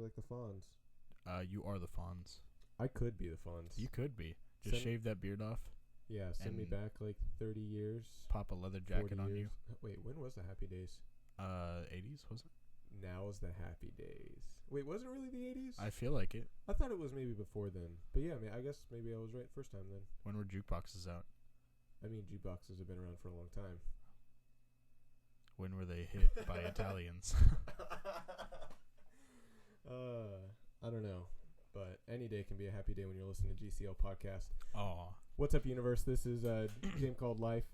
like the Fonz. You are the Fonz. I could be the Fonz. You could be. Just shave that beard off. Yeah, send me back like 30 years. Pop a leather jacket on you. Wait, when was the Happy Days? 80s, was it? Now's the Happy Days. Wait, was it really the 80s? I feel like it. I thought it was maybe before then. But yeah, I guess maybe I was right first time then. When were jukeboxes out? I mean, jukeboxes have been around for a long time. When were they hit by Italians? I don't know. But any day can be a happy day when you're listening to GCL Podcast. Aw. What's up, universe? This is a game called Life.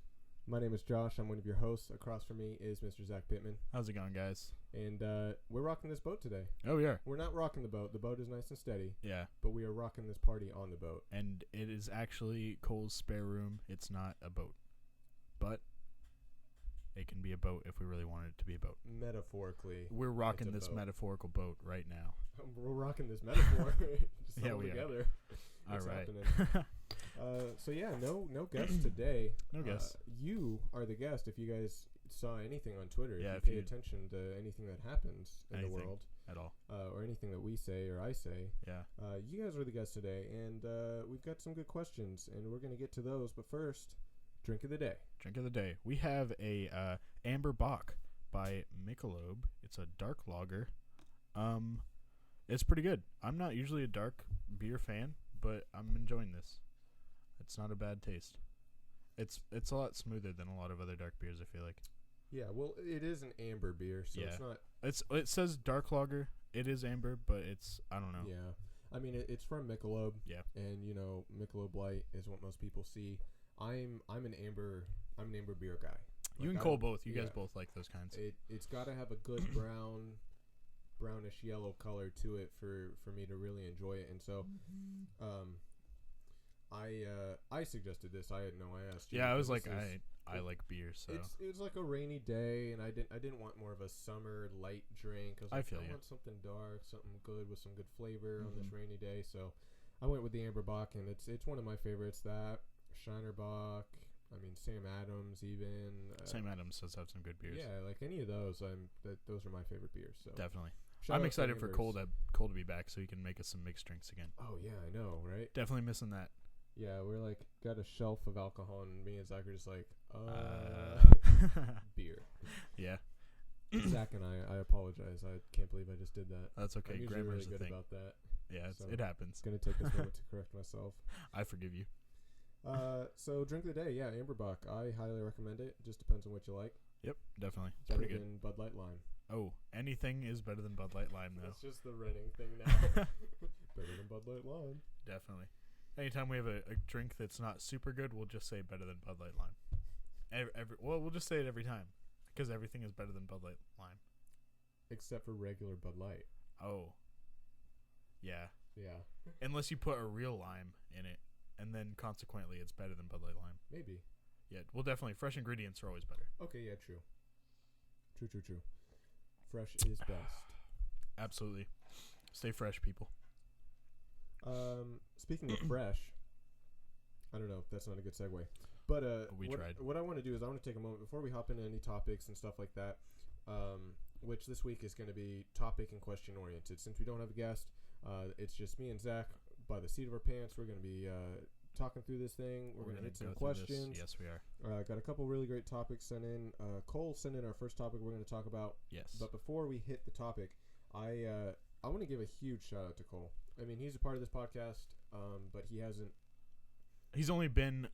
My name is Josh. I'm one of your hosts. Across from me is Mr. Zach Pittman. How's it going, guys? And we're rocking this boat today. Oh, we are. We're not rocking the boat. The boat is nice and steady. Yeah. But we are rocking this party on the boat. And it is actually Cole's spare room. It's not a boat. But it can be a boat if we really want it to be a boat. Metaphorically. We're rocking this metaphorical boat right now. We're rocking this metaphor. Just yeah, all we together. Are. All right. So yeah, no guest today. No guest. You are the guest. If you guys saw anything on Twitter, yeah, if you pay attention to anything that happens in the world at all, or anything that we say or I say, yeah, you guys are the guest today, and we've got some good questions, and we're gonna get to those. But first, drink of the day. Drink of the day. We have a Amber Bock by Michelob. It's a dark lager. It's pretty good. I'm not usually a dark beer fan, but I'm enjoying this. It's not a bad taste. It's a lot smoother than a lot of other dark beers, I feel like. Yeah, well, it is an amber beer, so it's not. It says dark lager. It is amber, but I don't know. Yeah, I mean it's from Michelob. Yeah, and Michelob Light is what most people see. I'm an amber beer guy. You and Cole both. You guys both like those kinds. It's got to have a good brownish yellow color to it for me to really enjoy it. And so, I suggested this. I asked you. Yeah, I was like, I like beer, so it was like a rainy day, and I didn't want more of a summer light drink. I want something dark, something good with some good flavor on this rainy day. So I went with the Amber Bock, and it's one of my favorites. That Shiner Bock. I mean, Sam Adams even. Sam Adams does have some good beers. Yeah, like any of those. Those are my favorite beers. So definitely. I'm excited for Cole to be back so he can make us some mixed drinks again. Oh yeah, I know, right? Definitely missing that. Yeah, we're like got a shelf of alcohol, and me and Zach are just like, beer. Yeah. Zach and I apologize. I can't believe I just did that. That's okay. I'm Grammar's really good thing about that. Yeah, it happens. It's gonna take this moment to correct myself. I forgive you. So drink of the day, yeah, Amber Bock. I highly recommend it. It just depends on what you like. Yep, definitely. It's better pretty good. than Bud Light Lime. Oh, anything is better than Bud Light Lime, though. That's just the running thing now. Better than Bud Light Lime. Definitely. Anytime we have a drink that's not super good, we'll just say better than Bud Light Lime. We'll just say it every time because everything is better than Bud Light Lime. Except for regular Bud Light. Oh. Yeah. Yeah. Unless you put a real lime in it, and then consequently it's better than Bud Light Lime. Maybe. Yeah, well, definitely. Fresh ingredients are always better. Okay, yeah, true. True. Fresh is best. Absolutely. Stay fresh, people. Speaking of fresh, I don't know if that's not a good segue, but what I want to do is I want to take a moment before we hop into any topics and stuff like that, which this week is going to be topic and question oriented. Since we don't have a guest, it's just me and Zach by the seat of our pants. We're going to be talking through this thing. We're going to hit some questions. Yes, we are. Got a couple really great topics sent in. Cole sent in our first topic we're going to talk about. Yes. But before we hit the topic, I want to give a huge shout out to Cole. I mean, he's a part of this podcast, but he hasn't. He's only been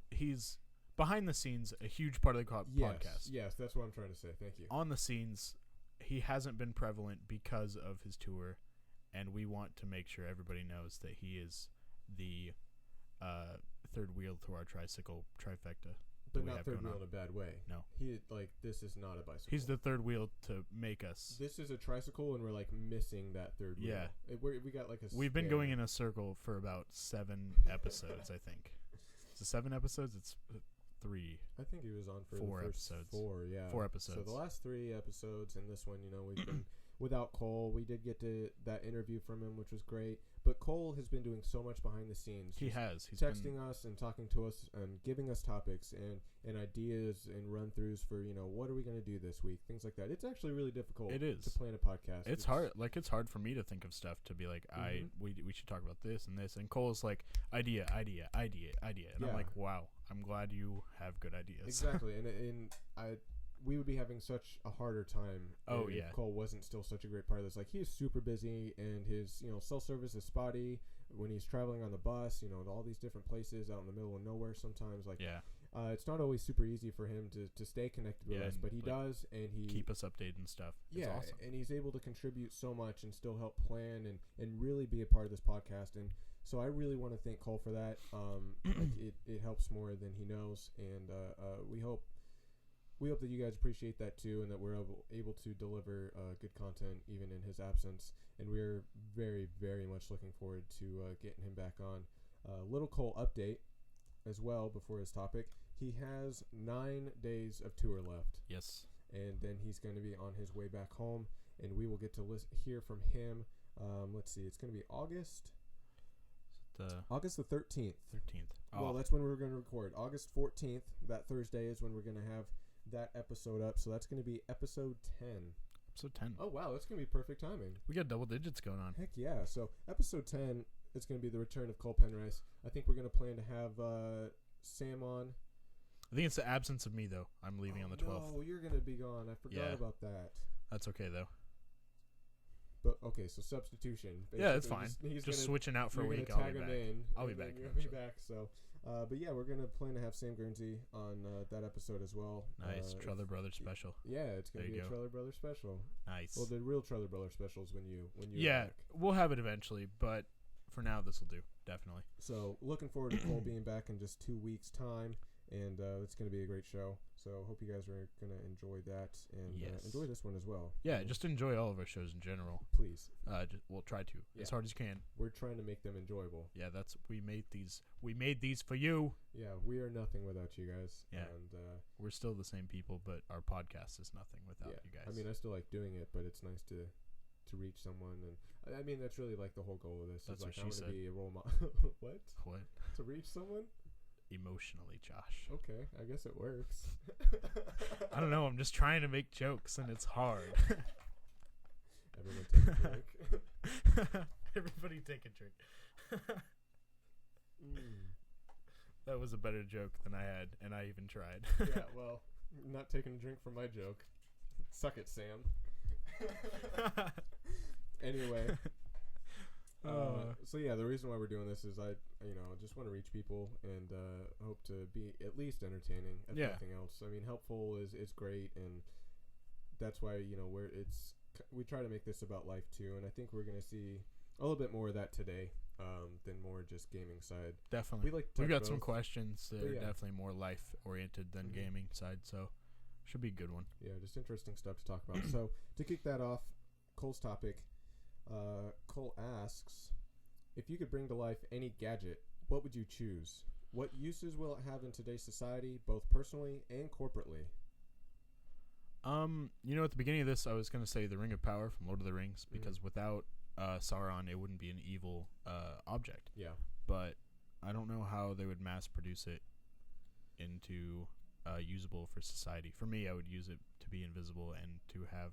he's behind the scenes a huge part of the podcast. Yes, that's what I'm trying to say. Thank you. On the scenes, he hasn't been prevalent because of his tour, and we want to make sure everybody knows that he is the third wheel to our tricycle trifecta. But not third wheel in a bad way. No. This is not a bicycle. He's the third wheel to make us. This is a tricycle, and we're missing that third wheel. Yeah. We got We've been going in a circle for about 7 episodes, I think. Is it 7 episodes? It's 3. I think he was on for 4 the first episodes. 4, yeah. 4 episodes. So the last 3 episodes and this one, without Cole. We did get to that interview from him, which was great. But Cole has been doing so much behind the scenes. He has. He's texting us and talking to us and giving us topics and ideas and run-throughs for, what are we going to do this week, things like that. It's actually really difficult to plan a podcast. It's hard. Like, it's hard for me to think of stuff to be like, we should talk about this and this. And Cole's like, idea. And I'm like, wow, I'm glad you have good ideas. Exactly. We would be having such a harder time if Cole wasn't still such a great part of this. Like, he's super busy, and his, cell service is spotty when he's traveling on the bus, all these different places out in the middle of nowhere sometimes. Like, it's not always super easy for him to stay connected with us, but he does, and he... keep us updated and stuff. It's awesome. And he's able to contribute so much and still help plan and really be a part of this podcast. And so I really want to thank Cole for that. It helps more than he knows, and we hope that you guys appreciate that too, and that we're able to deliver good content even in his absence. And we're very, very much looking forward to getting him back on. Little Cole update as well before his topic. He has 9 days of tour left. Yes. And then he's going to be on his way back home, and we will get to hear from him. Let's see, it's going to be August the 13th. Oh. Well, that's when we're going to record. August 14th, that Thursday, is when we're going to have that episode up. So that's going to be episode 10. Episode 10. Oh, wow. That's going to be perfect timing. We got double digits going on. Heck yeah. So episode 10 is going to be the return of Cole Penrice. I think we're going to plan to have Sam on. I think it's the absence of me, though. I'm leaving on the 12th. Oh, you're going to be gone. I forgot about that. That's okay, though. But, okay, so substitution. Basically. Yeah, it's fine. He's just switching out for a week. I'll be back. I'll be back. You'll be back, so... but yeah, we're going to plan to have Sam Guernsey on that episode as well. Nice. Treller Brothers special. Yeah, it's going to be a Treller Brothers special. Nice. Well, the real Treller Brothers specials when you back. We'll have it eventually, but for now, this will do. Definitely. So, looking forward to Cole being back in just 2 weeks' time, and it's going to be a great show. So, hope you guys are going to enjoy that and enjoy this one as well. Yeah, just enjoy all of our shows in general. Please. We'll try to as hard as you can. We're trying to make them enjoyable. Yeah, we made these for you. Yeah, we are nothing without you guys. Yeah, and we're still the same people, but our podcast is nothing without you guys. I mean, I still like doing it, but it's nice to reach someone, and I mean that's really like the whole goal of this. That's is like what she said. I want to be a role model. What? To reach someone? Emotionally, Josh. Okay, I guess it works. I don't know. I'm just trying to make jokes, and it's hard. Everyone take a drink. Everybody take a drink. That was a better joke than I had, and I even tried. Yeah, well, not taking a drink from my joke. Suck it, Sam. Anyway. So yeah, the reason why we're doing this is I just want to reach people and hope to be at least entertaining, if nothing else. I mean, helpful is great, and that's why we try to make this about life too. And I think we're gonna see a little bit more of that today than more just gaming side. Definitely, we've got some questions that are definitely more life oriented than gaming side, so should be a good one. Yeah, just interesting stuff to talk about. So to kick that off, Cole's topic. Cole asks, if you could bring to life any gadget, what would you choose? What uses will it have in today's society, both personally and corporately? At the beginning of this, I was going to say the Ring of Power from Lord of the Rings, because without Sauron, it wouldn't be an evil object. Yeah. But I don't know how they would mass produce it into usable for society. For me, I would use it to be invisible and to have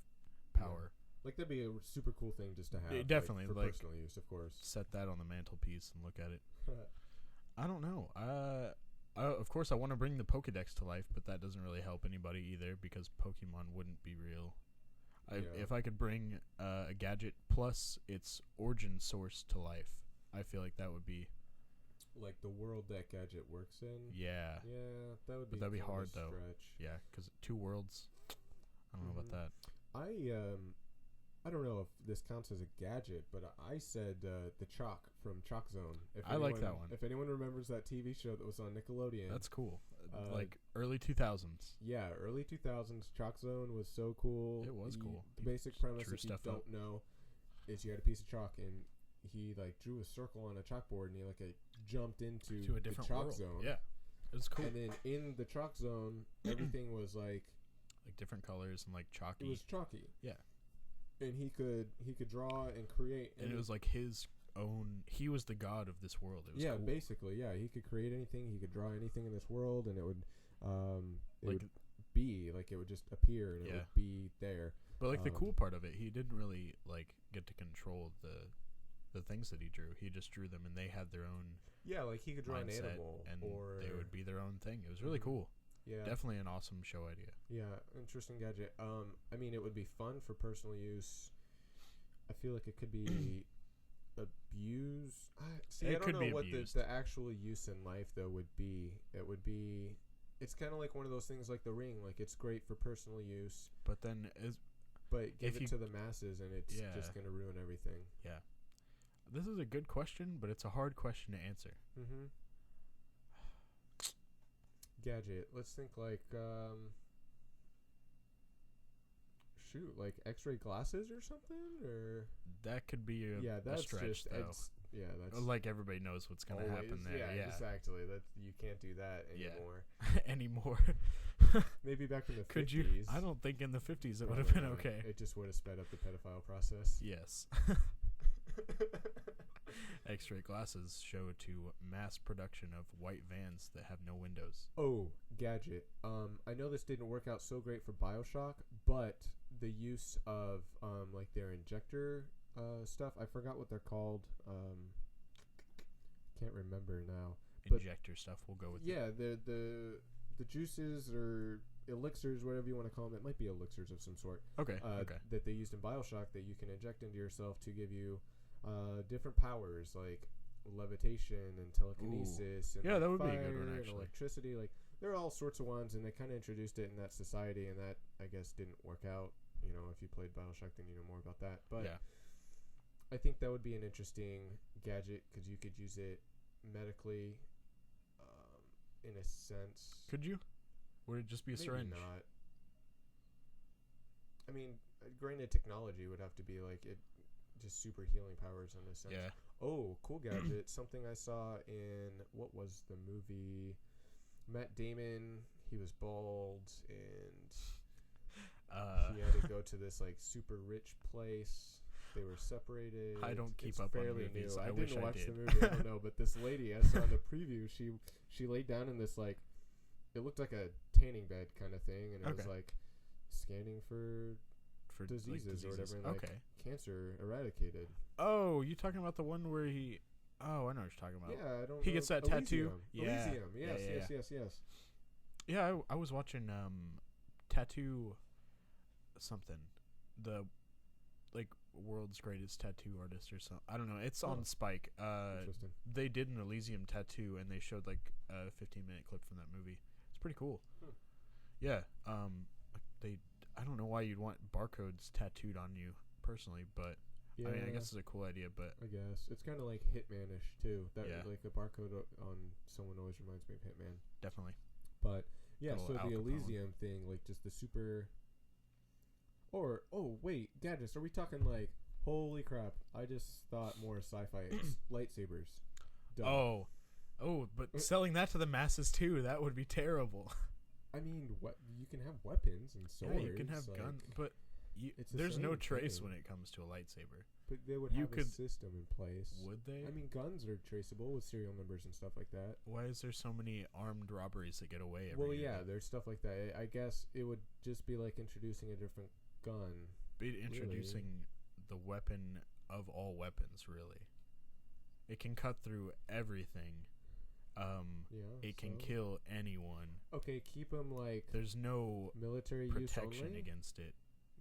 power. Yeah. Like, that'd be a super cool thing just to have. Yeah, definitely. For personal use, of course. Set that on the mantelpiece and look at it. I don't know. Of course, I want to bring the Pokedex to life, but that doesn't really help anybody either because Pokemon wouldn't be real. If I could bring a gadget plus its origin source to life, I feel like that would be... Like the world that gadget works in? Yeah. Yeah, that'd be hard, though. Stretch. Yeah, because 2 worlds... I don't know about that. I don't know if this counts as a gadget, but I said the Chalk from Chalk Zone. I like that one. If anyone remembers that TV show that was on Nickelodeon. That's cool. Like early 2000s. Yeah, early 2000s. Chalk Zone was so cool. It was cool. The basic premise, if you don't know, is you had a piece of chalk and he drew a circle on a chalkboard and he jumped into a different the Chalk world. Zone. Yeah, it was cool. And then in the Chalk Zone, everything was like different colors and chalky. It was chalky. Yeah. and he could draw and create, and it was like his own. He was the god of this world. It was cool. Basically, yeah. He could create anything. He could draw anything in this world, and it would be like it would just appear and it would be there. But like the cool part of it, he didn't really like get to control the things that he drew. He just drew them, and they had their own. Yeah, like he could draw an animal, and they would be their own thing. It was really cool. Yeah, definitely an awesome show idea. Yeah, interesting gadget. I mean, it would be fun for personal use. I feel like it could be abused. I don't know what the actual use in life though would be. It would be. It's kind of like one of those things like the ring. Like it's great for personal use, but then give it to the masses, and it's just gonna ruin everything. Yeah. This is a good question, but it's a hard question to answer. Mm-hmm. Gadget. Let's think like, like X-ray glasses or something, or that could be a stretch, though. That's like everybody knows what's going to happen there. Yeah, exactly. That you can't do that anymore. Anymore. Maybe back in the 50s. Could you? I don't think in the 50s it would have been okay. It just would have sped up the pedophile process. Yes. X-ray glasses show to mass production of white vans that have no windows. Oh, gadget. I know this didn't work out so great for BioShock, but the use of like their injector stuff, I forgot what they're called. Can't remember now. Injector stuff, we'll go with. Yeah, the juices or elixirs, whatever you want to call them. It might be elixirs of some sort. Okay. That they used in BioShock that you can inject into yourself to give you different powers like levitation and telekinesis. Ooh. And that like would be fire a good one, and actually. electricity. Like there are all sorts of ones, and they kind of introduced it in that society, and that I guess didn't work out. You know, if you played BioShock, then you know more about that. But I think that would be an interesting gadget because you could use it medically, in a sense. Could you? Would it just be a syringe? Maybe not. I mean, granted, technology would have to be like it, just super healing powers in a sense. Yeah. Oh, cool gadget! Something I saw in what was the movie? Matt Damon. He was bald and he had to go to this like super rich place. They were separated. I don't keep up on movies. New. I wish didn't watch I did. the movie. I don't know, but this lady I saw in the preview, she laid down in this like, it looked like a tanning bed kind of thing, and it was like scanning for diseases or whatever, and like cancer eradicated. Oh, you talking about the one where he? Oh, I know what you're talking about. Yeah, I don't. He gets that tattoo. Yeah. Elysium. Yes. Yeah, I was watching tattoo something, the like world's greatest tattoo artist or something. I don't know. It's on Spike. Interesting. They did an Elysium tattoo, and they showed like a 15-minute clip from that movie. It's pretty cool. Yeah. I don't know why you'd want barcodes tattooed on you personally, but I mean, I guess it's a cool idea. But I guess it's kind of like Hitman-ish too. That like a barcode on someone always reminds me of Hitman. Definitely. But yeah, so the Elysium thing, like just the super. Or wait, gadgets. Are we talking like holy crap? I just thought more sci-fi lightsabers. Duh. Oh, but selling that to the masses too, that would be terrible. I mean, what you can have weapons and swords. Yeah, you can have guns, but there's no trace when it comes to a lightsaber. But they would have a system in place. Would they? I mean, guns are traceable with serial numbers and stuff like that. Why is there so many armed robberies that get away every year? Yeah, there's stuff like that. I guess it would just be like introducing a different gun. Introducing the weapon of all weapons, really. It can cut through everything. It can kill anyone. Okay, keep them like. There's no military protection use against it.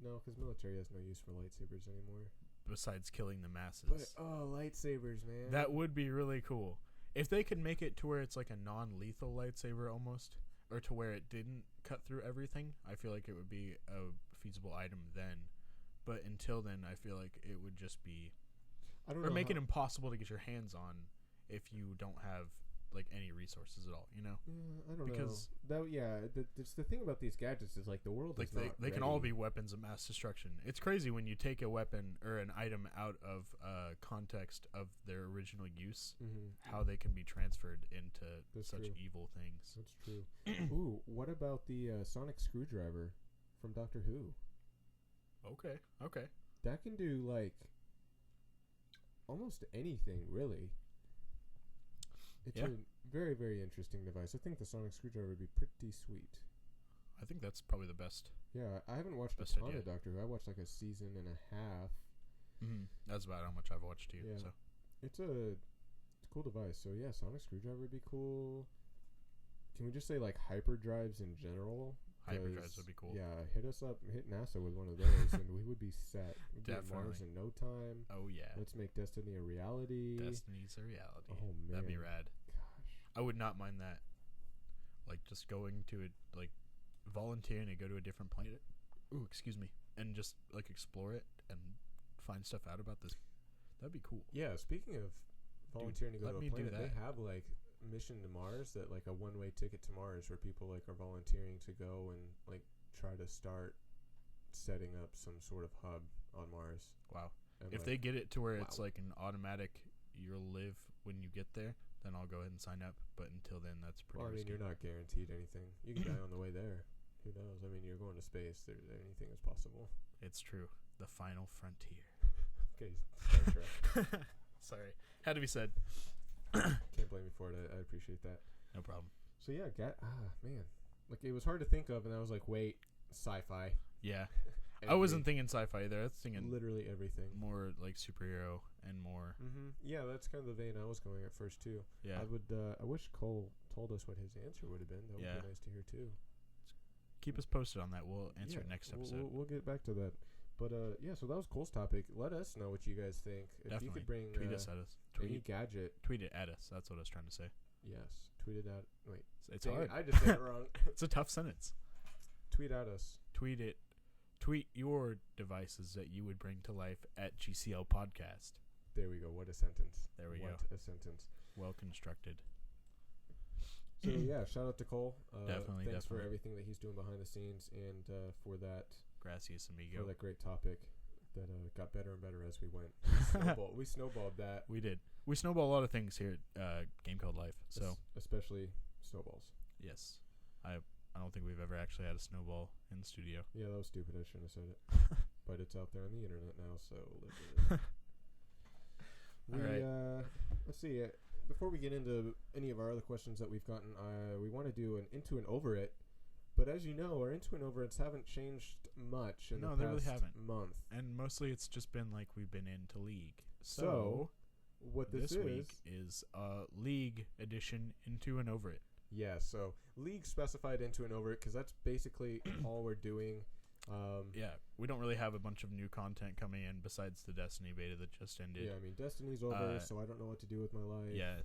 No, because military has no use for lightsabers anymore. Besides killing the masses. But lightsabers, man. That would be really cool if they could make it to where it's like a non-lethal lightsaber almost, or to where it didn't cut through everything. I feel like it would be a feasible item then. But until then, I feel like it would just be. I don't know. Or make it impossible to get your hands on if you don't have like any resources at all, you know? I don't know. It's the thing about these gadgets is like the world like is not they can all be weapons of mass destruction. It's crazy when you take a weapon or an item out of context of their original use, how they can be transferred into such evil things. That's true. Ooh, what about the sonic screwdriver from Doctor Who? Okay. that can do like almost anything, really. It's a very, very interesting device. I think the sonic screwdriver would be pretty sweet. I think that's probably the best. Yeah, I haven't watched a ton of Doctor Who. I watched like a season and a half. That's about how much I've watched too. Yeah. So it's a cool device. So yeah, sonic screwdriver would be cool. Can we just say like hyperdrives in general? Hyperdrives would be cool. Yeah, hit us up, hit NASA with one of those, and we would be set. We'd be at Mars in no time. Oh yeah. Let's make Destiny a reality. Destiny's a reality. Oh man, that'd be rad. Gosh, I would not mind that. Like just going to it, like volunteering to go to a different planet. Ooh, excuse me, and just like explore it and find stuff out about this. That'd be cool. Yeah. Speaking of volunteering to go to a planet, they have like mission to Mars, that like a one-way ticket to Mars, where people like are volunteering to go and like try to start setting up some sort of hub on Mars. Wow. And if they get it to where it's like an automatic you'll live when you get there, then I'll go ahead and sign up, but until then that's pretty risky. You're not guaranteed anything. You can die on the way there. Who knows? I mean, you're going to space. Anything is possible. It's true. The final frontier. Okay, Star Trek. Sorry, had to be said. Can't blame me for it. I appreciate that. No problem. So yeah, man, like it was hard to think of, and I was like, wait, sci-fi. Yeah, I wasn't thinking sci-fi either. I was thinking literally everything. More like superhero and more. Yeah, that's kind of the vein I was going at first too. Yeah, I wish Cole told us what his answer would have been. That would be nice to hear too. Keep us posted on that. We'll answer it next episode. We'll get back to that. But yeah, so that was Cole's topic. Let us know what you guys think. If Definitely. you could bring tweet us at us. Any gadget. Tweet it at us. That's what I was trying to say. Yes. Tweet it at. Wait. It's hard. I just said it wrong. It's a tough sentence. Tweet at us. Tweet it. Tweet your devices that you would bring to life at GCL Podcast. There we go. What a sentence. There we go. What a sentence. Well constructed. So yeah, shout out to Cole. Definitely. Thanks for everything that he's doing behind the scenes, and for that. Gracias, amigo. For that great topic that got better and better as we went. We snowballed that. We did. We snowball a lot of things here at Game Called Life. So especially snowballs. Yes. I don't think we've ever actually had a snowball in the studio. Yeah, that was stupid. I shouldn't have said it. But it's out there on the internet now, so live with it. All right. Let's see. Before we get into any of our other questions that we've gotten, we want to do an into and over it. But as you know, our into and over it's haven't changed much in the past really haven't. month. And mostly it's just been like we've been into League. So what this week is League edition into and over it. Yeah, so League specified into and over it because that's basically all we're doing. Yeah, we don't really have a bunch of new content coming in besides the Destiny beta that just ended. Yeah, I mean, Destiny's over, so I don't know what to do with my life. Yeah,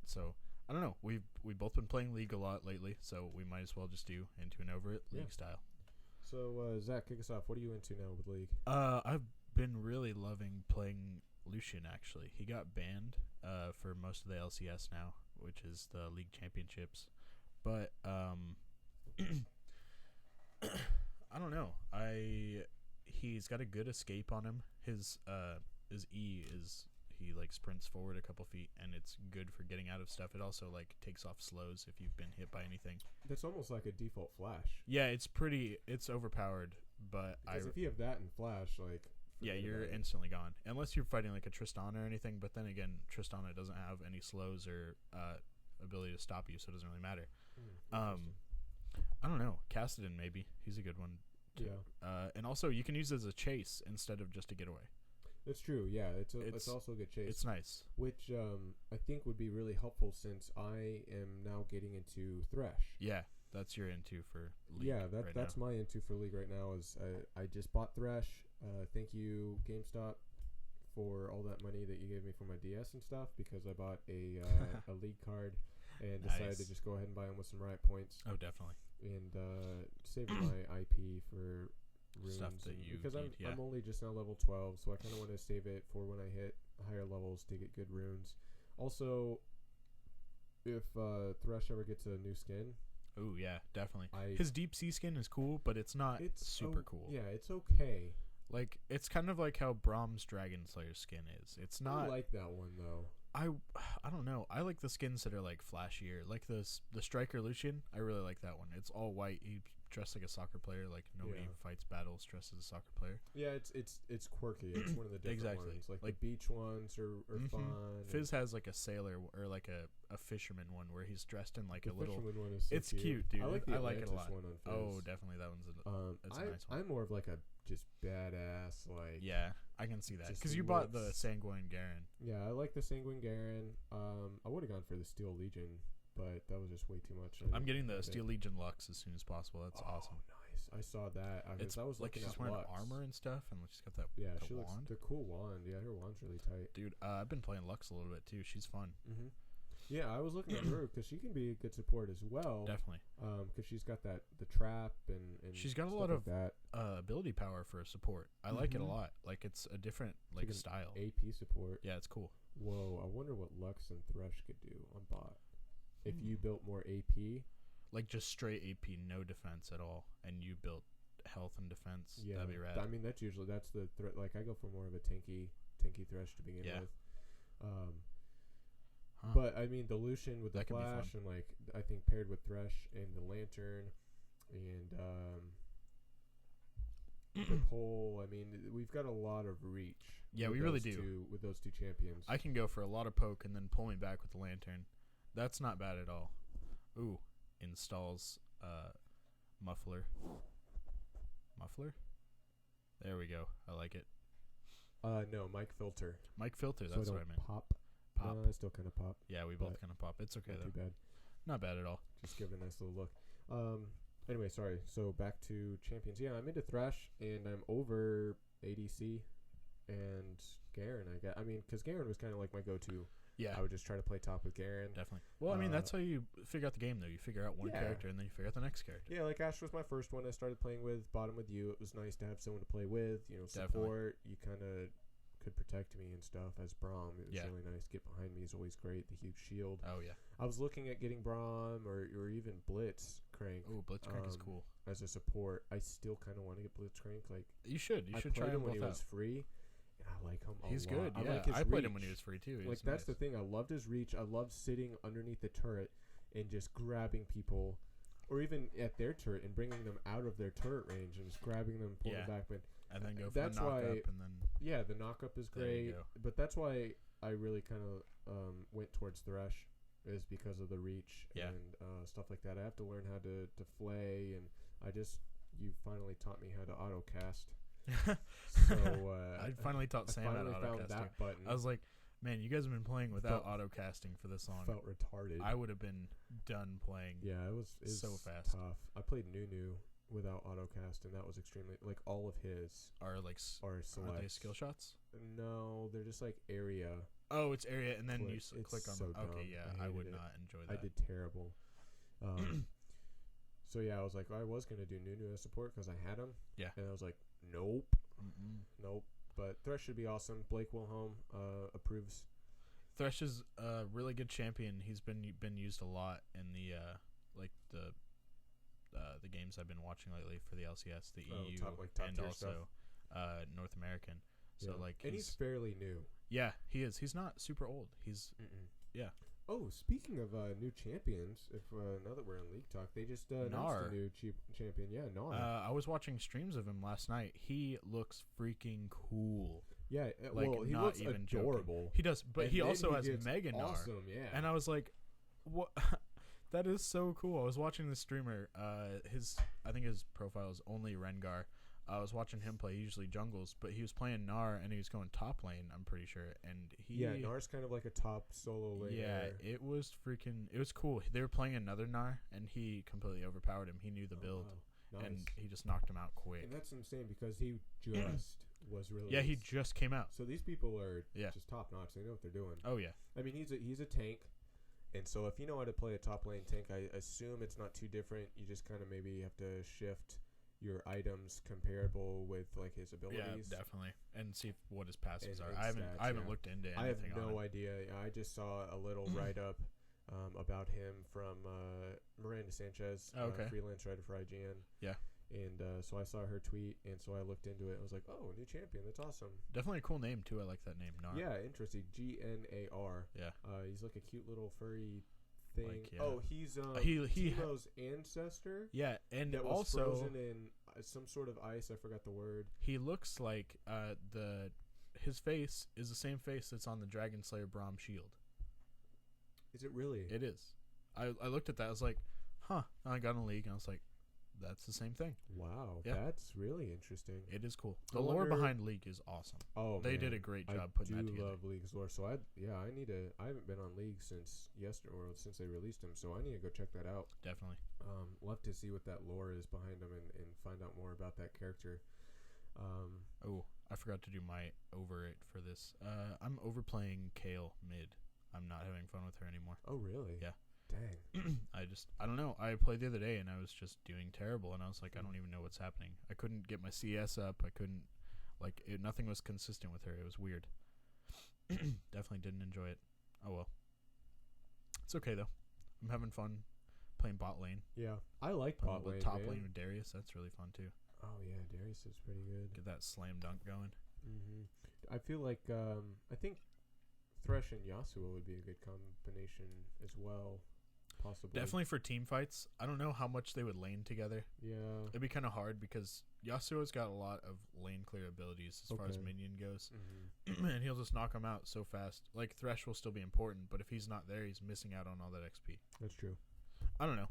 so I don't know. We've both been playing League a lot lately, so we might as well just do into and over it League style. So Zach, kick us off. What are you into now with League? I've been really loving playing Lucian. Actually, he got banned for most of the LCS now, which is the League Championships. But I don't know. He's got a good escape on him. His E is he like sprints forward a couple feet, and it's good for getting out of stuff. It also like takes off slows if you've been hit by anything. That's almost like a default flash. Yeah, it's overpowered, but because if you have that in flash, like you're instantly gone unless you're fighting like a Tristana or anything. But then again, Tristana doesn't have any slows or ability to stop you, so it doesn't really matter. I don't know. Kassadin maybe he's a good one too. Yeah. And also you can use it as a chase instead of just a getaway. That's true. Yeah, it's also a good chase. It's nice. Which I think would be really helpful since I am now getting into Thresh. Yeah, that's your into for League. Yeah, that's my into for League right now. Is I just bought Thresh. Thank you GameStop for all that money that you gave me for my DS and stuff, because I bought a League card and decided to just go ahead and buy them with some Riot points. Oh, definitely. And saving my IP for runes stuff that you because need, I'm only just now level 12, so I kind of want to save it for when I hit higher levels to get good runes. Also, if Thresh ever gets a new skin. Oh yeah, definitely. His deep sea skin is cool, but it's not super cool. Yeah, it's okay. Like it's kind of like how Brahm's Dragon Slayer skin is. It's not. I like that one though. I don't know. I like the skins that are like flashier, like the Striker Lucian. I really like that one. It's all white. He dressed like a soccer player. Like nobody fights battles dressed as a soccer player. Yeah, it's quirky. It's one of the different ones. Like the beach ones are fun. Fizz has like a sailor or like a fisherman one where he's dressed in like the a little. Fisherman one is so it's cute, dude. I like it a lot. One on Fizz. Oh, definitely that one's that's a nice one. I'm more of like a just badass like. Yeah, I can see that because you bought the Sanguine Garen. Yeah, I like the Sanguine Garen. I would have gone for the Steel Legion, but that was just way too much. I'm getting the Steel Legion Lux as soon as possible. That's awesome. Nice. I saw that. I was like she's wearing armor and stuff, and she's got that. Yeah, she looks wand. The cool wand. Yeah, her wand's really tight. Dude, I've been playing Lux a little bit too. She's fun. Mm-hmm. Yeah, I was looking at her because she can be a good support as well. Definitely. Because she's got the trap and she's got a lot of that ability power for a support. I like it a lot. Like it's a different style. AP support. Yeah, it's cool. Whoa, I wonder what Lux and Thresh could do on bot if you built more AP. Like just straight AP, no defense at all, and you built health and defense. Yeah, that'd be rad. I mean, that's the threat. Like I go for more of a tanky Thresh to begin with. But I mean, the Lucian with the flash and like I think paired with Thresh and the Lantern and the pole. I mean, we've got a lot of reach. Yeah, we really do with those two champions. I can go for a lot of poke and then pull me back with the Lantern. That's not bad at all. Ooh, installs muffler. There we go. I like it. No, mic filter. Mic filter. That's so what I meant. Pop. No, I still kind of pop. Yeah, we both kind of pop. It's okay though. Not too bad. Not bad at all. Just give it a nice little look. Anyway, sorry. So back to champions. Yeah, I'm into Thresh and I'm over ADC and Garen. I mean, because Garen was kind of like my go-to. Yeah, I would just try to play top with Garen. Definitely. Well, I mean, that's how you figure out the game, though. You figure out one character, and then you figure out the next character. Yeah, like Ashe was my first one I started playing with. Bottom with you. It was nice to have someone to play with. You know, support. You kind of could protect me and stuff as Braum. It was really nice. Get behind me is always great. The huge shield. Oh, yeah. I was looking at getting Braum or even Blitzcrank. Oh, Blitzcrank is cool. As a support. I still kind of want to get Blitzcrank. Like You should try him when he was free. And I like him a lot. He's good. I yeah, like his I played reach. him when he was free too. Like that's the thing. I loved his reach. I loved sitting underneath the turret and just grabbing people, or even at their turret and bringing them out of their turret range and just grabbing them, pulling them back. But and then go for the knock up, and then the knock up is great. But that's why I really kind of went towards Thresh, is because of the reach and stuff like that. I have to learn how to flay, and you finally taught me how to auto cast. So I finally taught Sam how to found that button. I was like, man, you guys have been playing without auto casting for this long. Felt retarded. I would have been done playing. Yeah, it was so fast. Tough. I played Nunu without auto cast, and that was extremely like all of his are they skill shots? No, they're just like area. Oh, it's area, and then you click on. So okay, yeah, I would not enjoy that. I did terrible. So yeah, I was like, I was gonna do Nunu as support because I had him. Yeah, and I was like, nope. But Thresh should be awesome. Blake Wilhelm approves. Thresh is a really good champion. He's been used a lot in the the games I've been watching lately for the LCS, the EU, top and also North American. So and he's fairly new. Yeah, he is. He's not super old. He's Oh, speaking of new champions, now that we're in League Talk, they just announced a new champion. Yeah, Gnar. I was watching streams of him last night. He looks freaking cool. Yeah, like, well, he not looks even adorable. Joking. He does, but he also has Mega Gnar. Awesome, yeah. And I was like, what? That is so cool. I was watching this streamer. I think his profile is only Rengar. I was watching him play. He usually jungles, but he was playing Gnar and he was going top lane, I'm pretty sure. And Gnar's kind of like a top solo laner. Yeah, it was cool. They were playing another Gnar and he completely overpowered him. He knew the build. Wow. Nice. And he just knocked him out quick. And that's insane because he just was really he just came out. So these people are just top notch. They know what they're doing. Oh yeah. I mean, he's a tank. And so if you know how to play a top lane tank, I assume it's not too different. You just kind of maybe have to shift your items comparable with like his abilities. Yeah, definitely. And see what his passives are. I haven't looked into anything. I have no idea. I just saw a little write up about him from Miranda Sanchez, freelance writer for IGN. Yeah. And so I saw her tweet, and so I looked into it. I was like, oh, new champion. That's awesome. Definitely a cool name, too. I like that name, Gnar. Yeah, interesting. Gnar. Yeah. He's like a cute little furry thing. Like, yeah. Oh, he's Temo's ancestor. Yeah, and that was also frozen in some sort of ice. I forgot the word. He looks like his face is the same face that's on the Dragon Slayer Braum shield. Is it really? It is. I looked at that. I was like, huh. And I got in a league, and I was like, that's the same thing. Wow, that's really interesting. It is cool. The lore behind League is awesome. Oh, they did a great job putting that together. I do love League's lore. So I haven't been on League since yesterday, or since they released him. So I need to go check that out. Definitely. Love to see what that lore is behind him and find out more about that character. I forgot to do my over it for this. I'm overplaying Kale mid. I'm not having fun with her anymore. Oh, really? Yeah. Dang. I don't know. I played the other day and I was just doing terrible, and I was like, I don't even know what's happening. I couldn't get my CS up. I couldn't, nothing was consistent with her. It was weird. Definitely didn't enjoy it. Oh well. It's okay though. I'm having fun playing bot lane. Yeah, I like bot lane. Top lane with Darius. That's really fun too. Oh yeah, Darius is pretty good. Get that slam dunk going. I feel like I think Thresh and Yasuo would be a good combination as well. Possibly. Definitely for team fights. I don't know how much they would lane together. Yeah. It'd be kind of hard because Yasuo's got a lot of lane clear abilities as far as minion goes. And he'll just knock them out so fast. Like, Thresh will still be important, but if he's not there, he's missing out on all that XP. That's true. I don't know.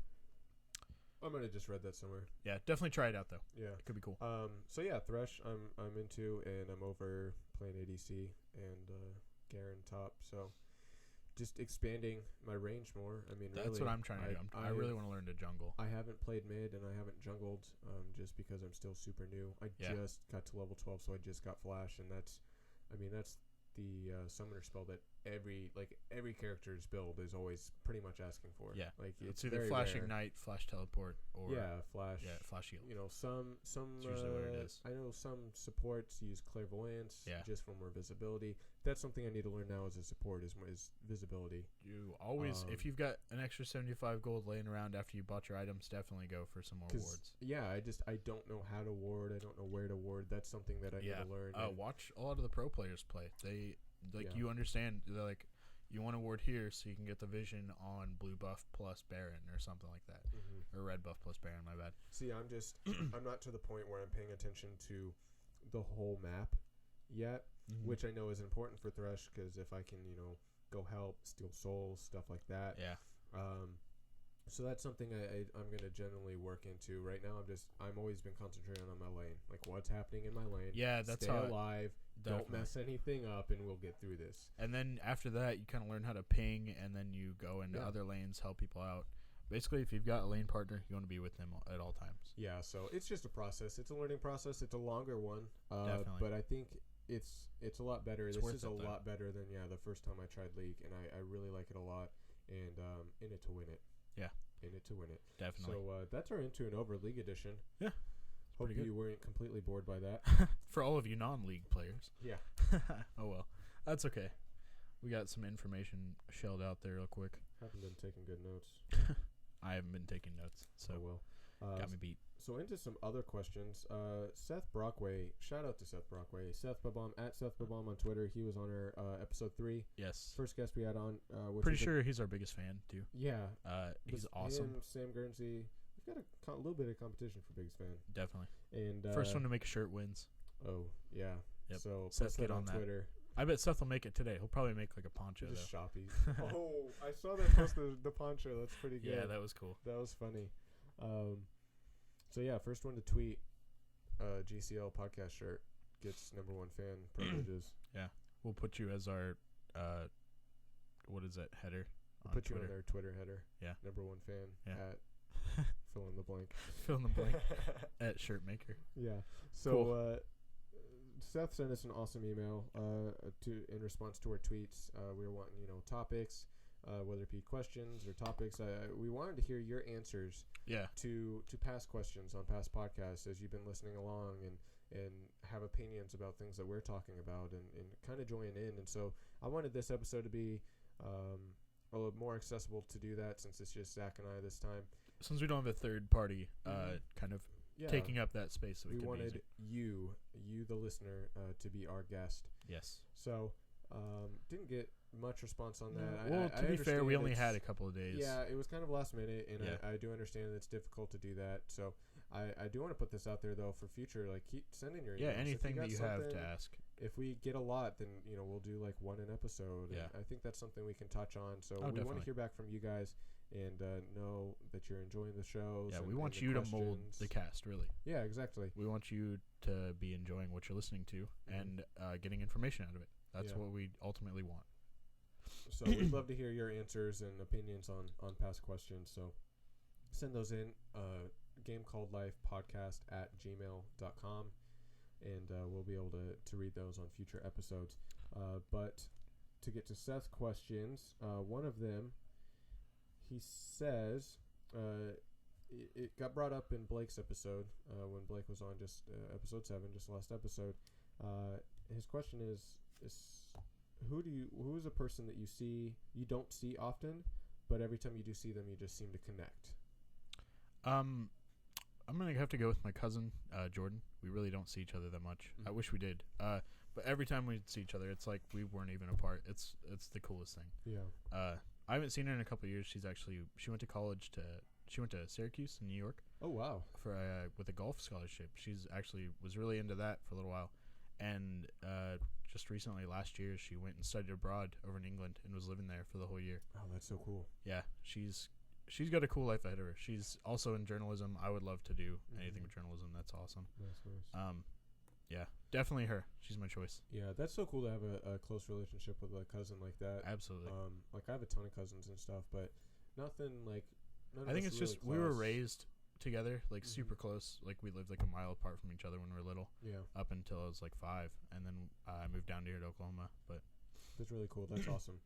I might have just read that somewhere. Yeah, definitely try it out, though. Yeah. It could be cool. So, yeah, Thresh I'm into, and I'm over playing ADC and Garen top, so... just expanding my range more. I mean, that's really, what I'm trying to do. I really want to learn to jungle. I haven't played mid and I haven't jungled just because I'm still super new. I just got to level 12, so I just got flash, and that's the summoner spell that every character's build is always pretty much asking for. Yeah, like it's either flash ignite, flash teleport, or flash. Yeah, flash heal. You know, some that's usually what it is. I know some supports use clairvoyance just for more visibility. That's something I need to learn now as a support is visibility. You always, if you've got an extra 75 gold laying around after you bought your items, definitely go for some more wards. Yeah, I don't know how to ward. I don't know where to ward. That's something that I need to learn. Watch a lot of the pro players play. They you understand. They're like, you want to ward here so you can get the vision on blue buff plus Baron or something like that, or red buff plus Baron. My bad. See, I'm not to the point where I'm paying attention to the whole map yet, which I know is important for Thresh, because if I can, go help, steal souls, stuff like that. Yeah. So that's something I'm going to generally work into. Right now, I'm always been concentrating on my lane. Like, what's happening in my lane. Yeah, that's Stay alive. Don't mess anything up, and we'll get through this. And then after that, you kind of learn how to ping, and then you go into other lanes, help people out. Basically, if you've got a lane partner, you want to be with them at all times. Yeah, so it's just a process. It's a learning process. It's a longer one. Definitely. But I think it's a lot better. This is a lot better than the first time I tried League, and I really like it a lot. And in it to win it. Yeah. In it to win it. Definitely. So that's our Into and Over League edition. Yeah. Hope you weren't completely bored by that. For all of you non-league players. Yeah. Oh, well. That's okay. We got some information shelled out there real quick. Haven't been taking good notes. I haven't been taking notes, so got me beat. So into some other questions. Seth Brockway, shout out to Seth Brockway. Seth Babam, at Seth Babam on Twitter. He was on our episode 3. Yes. First guest we had on. Pretty sure he's our biggest fan, too. Yeah. He's awesome. Him, Sam Guernsey. We've got a little bit of competition for biggest fan. Definitely. And first one to make a shirt wins. Oh, yeah. Yep. So Seth, get on Twitter. I bet Seth will make it today. He'll probably make like a poncho, just though. Shoppies. Oh, I saw that post the poncho. That's pretty good. Yeah, that was cool. That was funny. So yeah, first one to tweet GCL Podcast shirt gets #1 fan privileges. Yeah, we'll put you as our what is that header? We'll put Twitter. You on their Twitter header. Yeah, #1 fan at fill in the blank. Fill in the blank at shirt maker. Yeah. So cool. Seth sent us an awesome email in response to our tweets. We were wanting topics. Whether it be questions or topics, we wanted to hear your answers to past questions on past podcasts as you've been listening along and have opinions about things that we're talking about and kind of join in. And so I wanted this episode to be a little more accessible to do that, since it's just Zach and I this time. Since we don't have a third party kind of taking up that space. So we wanted you, the listener, to be our guest. Yes. So didn't get much response on that. Well, to be fair, we only had a couple of days. Yeah, it was kind of last minute, and I do understand that it's difficult to do that. So I do want to put this out there, though, for future. Like, keep sending your emails. Yeah, anything that you have to ask. If we get a lot, then, we'll do, like, one an episode. Yeah. And I think that's something we can touch on. So we definitely want to hear back from you guys and know that you're enjoying the shows. Yeah, we want you to mold the cast, really. Yeah, exactly. We want you to be enjoying what you're listening to and getting information out of it. That's what we ultimately want. So we'd love to hear your answers and opinions on past questions. So send those in, gamecalledlifepodcast@gmail.com, and we'll be able to read those on future episodes. But to get to Seth's questions, one of them, he says, it got brought up in Blake's episode when Blake was on just episode 7, just last episode. His question is who is a person that you don't see often, but every time you do see them, you just seem to connect? I'm gonna have to go with my cousin Jordan. We really don't see each other that much. I wish we did. But every time we see each other, it's like we weren't even apart. It's the coolest thing. Yeah. I haven't seen her in a couple of years. She went to college she went to Syracuse in New York. Oh wow. For with a golf scholarship. She's actually was really into that for a little while, and just recently last year she went and studied abroad over in England and was living there for the whole year. Oh, that's so cool. Yeah, she's got a cool life ahead of her. She's also in journalism. I would love to do anything with journalism. That's awesome. That's nice. Yeah, definitely her. She's my choice. Yeah, that's so cool to have a close relationship with a cousin like that. Absolutely. Like I have a ton of cousins and stuff, but nothing like. I think it's really just close. We were raised together, like super close. Like we lived like a mile apart from each other when we were little. Yeah. Up until I was like 5, and then I moved down here to Oklahoma. But that's really cool. That's awesome.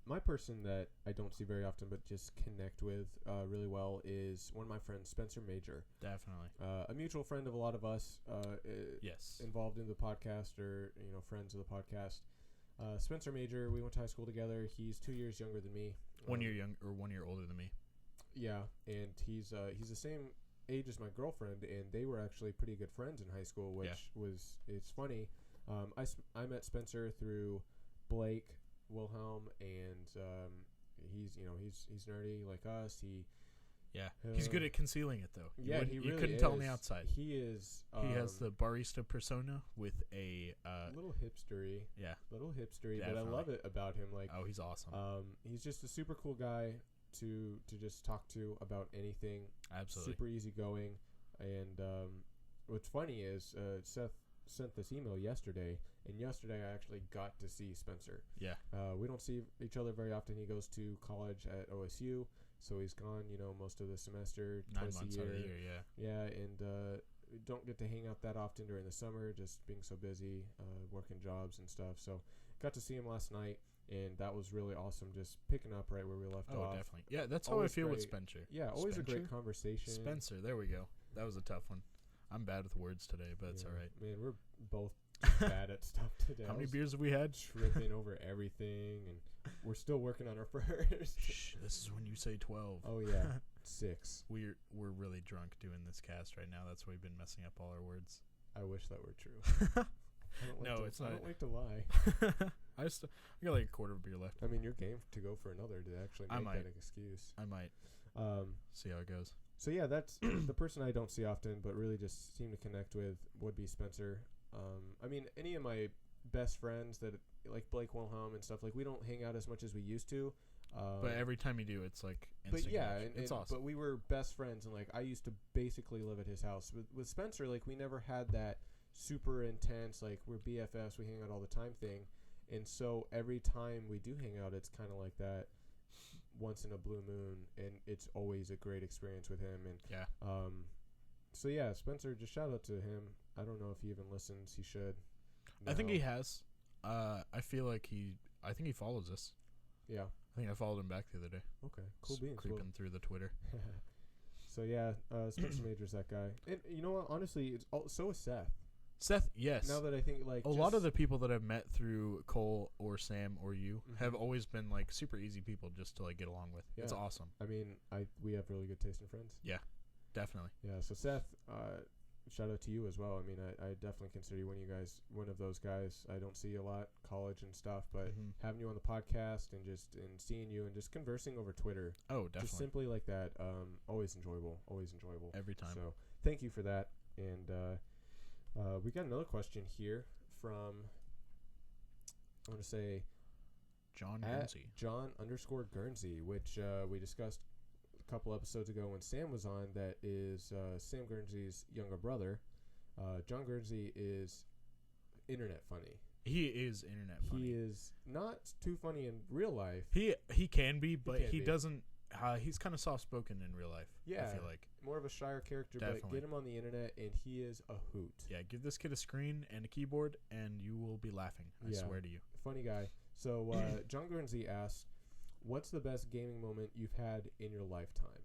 My person that I don't see very often, but just connect with really well is one of my friends, Spencer Major. Definitely. A mutual friend of a lot of us. Yes. Involved in the podcast, or friends of the podcast. Spencer Major. We went to high school together. He's 2 years younger than me. 1 year or 1 year older than me. Yeah, and he's the same age as my girlfriend, and they were actually pretty good friends in high school, which it's funny. I met Spencer through Blake Wilhelm, and he's nerdy like us. He's good at concealing it though. He really you couldn't tell on the outside. He is. He has the barista persona with a little hipstery. Yeah, little hipstery, definitely. But I love it about him. Like, oh, he's awesome. He's just a super cool guy to just talk to about anything. Absolutely. Super easygoing. And what's funny is Seth sent this email yesterday, and yesterday I actually got to see Spencer. Yeah. We don't see each other very often. He goes to college at OSU, so he's gone, most of the semester, 9 months out of the year, yeah. Yeah, and we don't get to hang out that often during the summer, just being so busy, working jobs and stuff. So got to see him last night, and that was really awesome, just picking up right where we left off. Oh, definitely. Yeah, that's how I feel with Spencer. Yeah, always a great conversation. Spencer, there we go. That was a tough one. I'm bad with words today, but it's all right. Man, we're both bad at stuff today. How many beers have we had? Tripping over everything, and we're still working on our first. Shh, this is when you say 12. Oh, yeah. 6. We're really drunk doing this cast right now. That's why we've been messing up all our words. I wish that were true. It's not. I don't like to lie. I got like a quarter of a beer left. I mean, you're game to go for another to actually make that an excuse. I might. See how it goes. So yeah, that's the person I don't see often, but really just seem to connect with would be Spencer. I mean, any of my best friends that like Blake Wilhelm and stuff, like we don't hang out as much as we used to. But every time you do, it's like instant. But yeah, it's awesome. But we were best friends, and like I used to basically live at his house. With Spencer, like we never had that super intense, like we're BFFs, we hang out all the time thing. And so every time we do hang out, it's kind of like that once in a blue moon, and it's always a great experience with him. And yeah. So yeah, Spencer, just shout out to him. I don't know if he even listens. He should. No. I think he has. I feel like I think he follows us. Yeah. I think I followed him back the other day. Okay. Cool beans. Creeping through the Twitter. So yeah, Spencer Major's that guy. And you know what? Honestly, so is Seth. Seth, yes. Now that I think, like, a lot of the people that I've met through Cole or Sam or you have always been like super easy people just to like get along with. Yeah. It's awesome. I mean, we have really good taste in friends. Yeah, definitely. Yeah. So Seth, shout out to you as well. I mean, I definitely consider you one of those guys. I don't see you a lot, college and stuff, but having you on the podcast and seeing you and just conversing over Twitter. Oh, definitely. Just simply like that. Always enjoyable. Every time. So thank you for that. And we got another question here from, I want to say, John Guernsey. John_Guernsey, which we discussed a couple episodes ago when Sam was on. That is Sam Guernsey's younger brother. John Guernsey is internet funny. He is internet funny. He is not too funny in real life. He can be, but he doesn't. He's kind of soft-spoken in real life. Yeah, I feel like more of a shyer character. Definitely. But get him on the internet, and he is a hoot. Yeah, give this kid a screen and a keyboard, and you will be laughing. I swear to you. Funny guy. So John Guernsey asks, "What's the best gaming moment you've had in your lifetime?"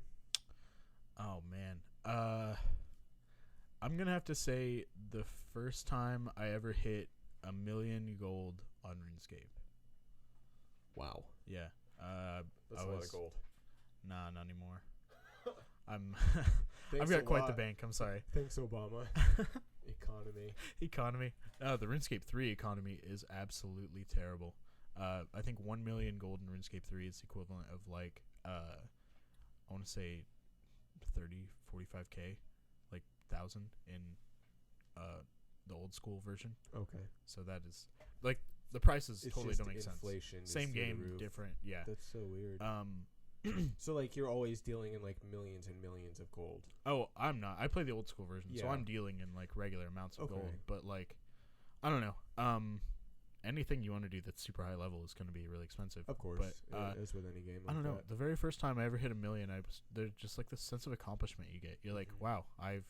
Oh man, I'm gonna have to say the first time I ever hit 1 million gold on RuneScape. Wow. Yeah. That's a lot of gold. Nah, not anymore. I've got quite the bank. I'm sorry. Thanks, Obama. Economy. The RuneScape 3 economy is absolutely terrible. I think 1 million gold in RuneScape 3 is the equivalent of like I want to say 45k, like 1,000 in the old school version. Okay. So that is like the prices totally don't make sense. Inflation. Same game, different. Yeah. That's so weird. So like you're always dealing in like millions and millions of gold. Oh, I'm not. I play the old school version, so I'm dealing in like regular amounts of gold. But like, I don't know. Anything you want to do that's super high level is going to be really expensive. Of course, but as with any game. Like I don't know. The very first time I ever hit 1 million, there's just like this sense of accomplishment you get. You're like, wow, I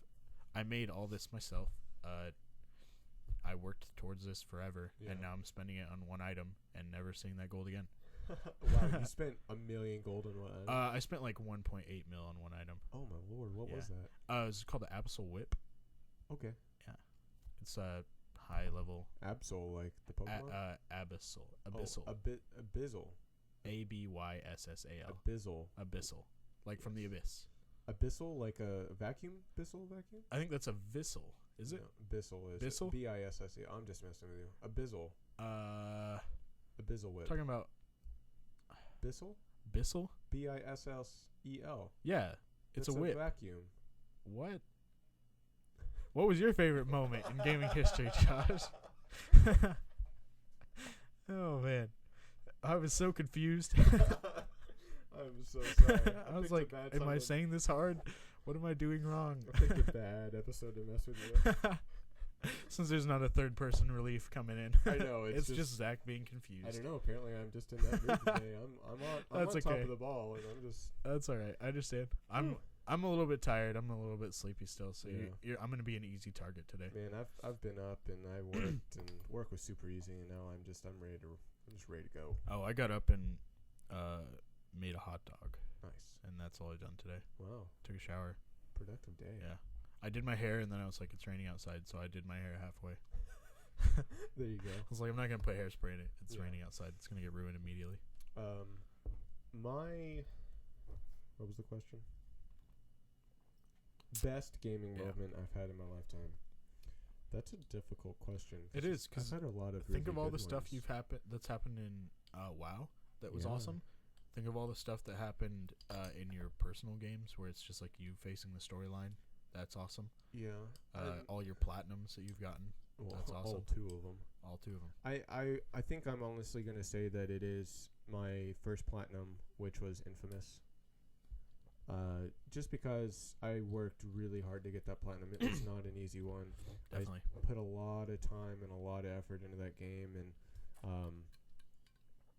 made all this myself. I worked towards this forever, and now I'm spending it on one item and never seeing that gold again. Wow, you spent 1 million gold on one item? I spent like 1.8 mil on one item. Oh my lord, what was that? It's called the Abyssal Whip. Okay. Yeah. It's a high level. Absol, like the Pokemon? Abyssal. Abyssal. Abyssal. Abyssal. Like from the abyss. Abyssal, like a vacuum? Bissel vacuum? I think that's a Vissel. Is it? No, Bissel is. Bissel? B-I-S-S-E. I'm just messing with you. Abyssal. Abyssal Whip. Talking about Bissel? Bissel? B-I-S-S-E-L. Yeah. It's a whip. Vacuum. What? What was your favorite moment in gaming history, Josh? Oh, man. I was so confused. I'm so sorry. I was like, am I saying this hard? What am I doing wrong? I picked a bad episode to mess with you. Since there's not a third-person relief coming in. I know. It's just Zach being confused. I don't know. Apparently, I'm just in that mood today. I'm on top of the ball, and I'm just... That's all right. I understand. I'm a little bit tired. I'm a little bit sleepy still, so I'm going to be an easy target today. Man, I've been up, and I worked, and work was super easy, and now I'm just ready to go. Oh, I got up and made a hot dog. Nice. And that's all I've done today. Wow. Took a shower. Productive day. Yeah. I did my hair, and then I was like, it's raining outside, so I did my hair halfway. There you go. I was like, I'm not going to put hairspray in it. It's raining outside. It's going to get ruined immediately. What was the question? Best gaming moment I've had in my lifetime. That's a difficult question. It is, because I've had a lot of think of all the stuff that's happened in WoW that was awesome. Think of all the stuff that happened in your personal games where it's just like you facing the storyline. That's awesome. Yeah. All your platinums that you've gotten. That's awesome. All two of them. I think I'm honestly going to say that it is my first platinum, which was Infamous. Just because I worked really hard to get that platinum. It was not an easy one. Definitely. I put a lot of time and a lot of effort into that game, and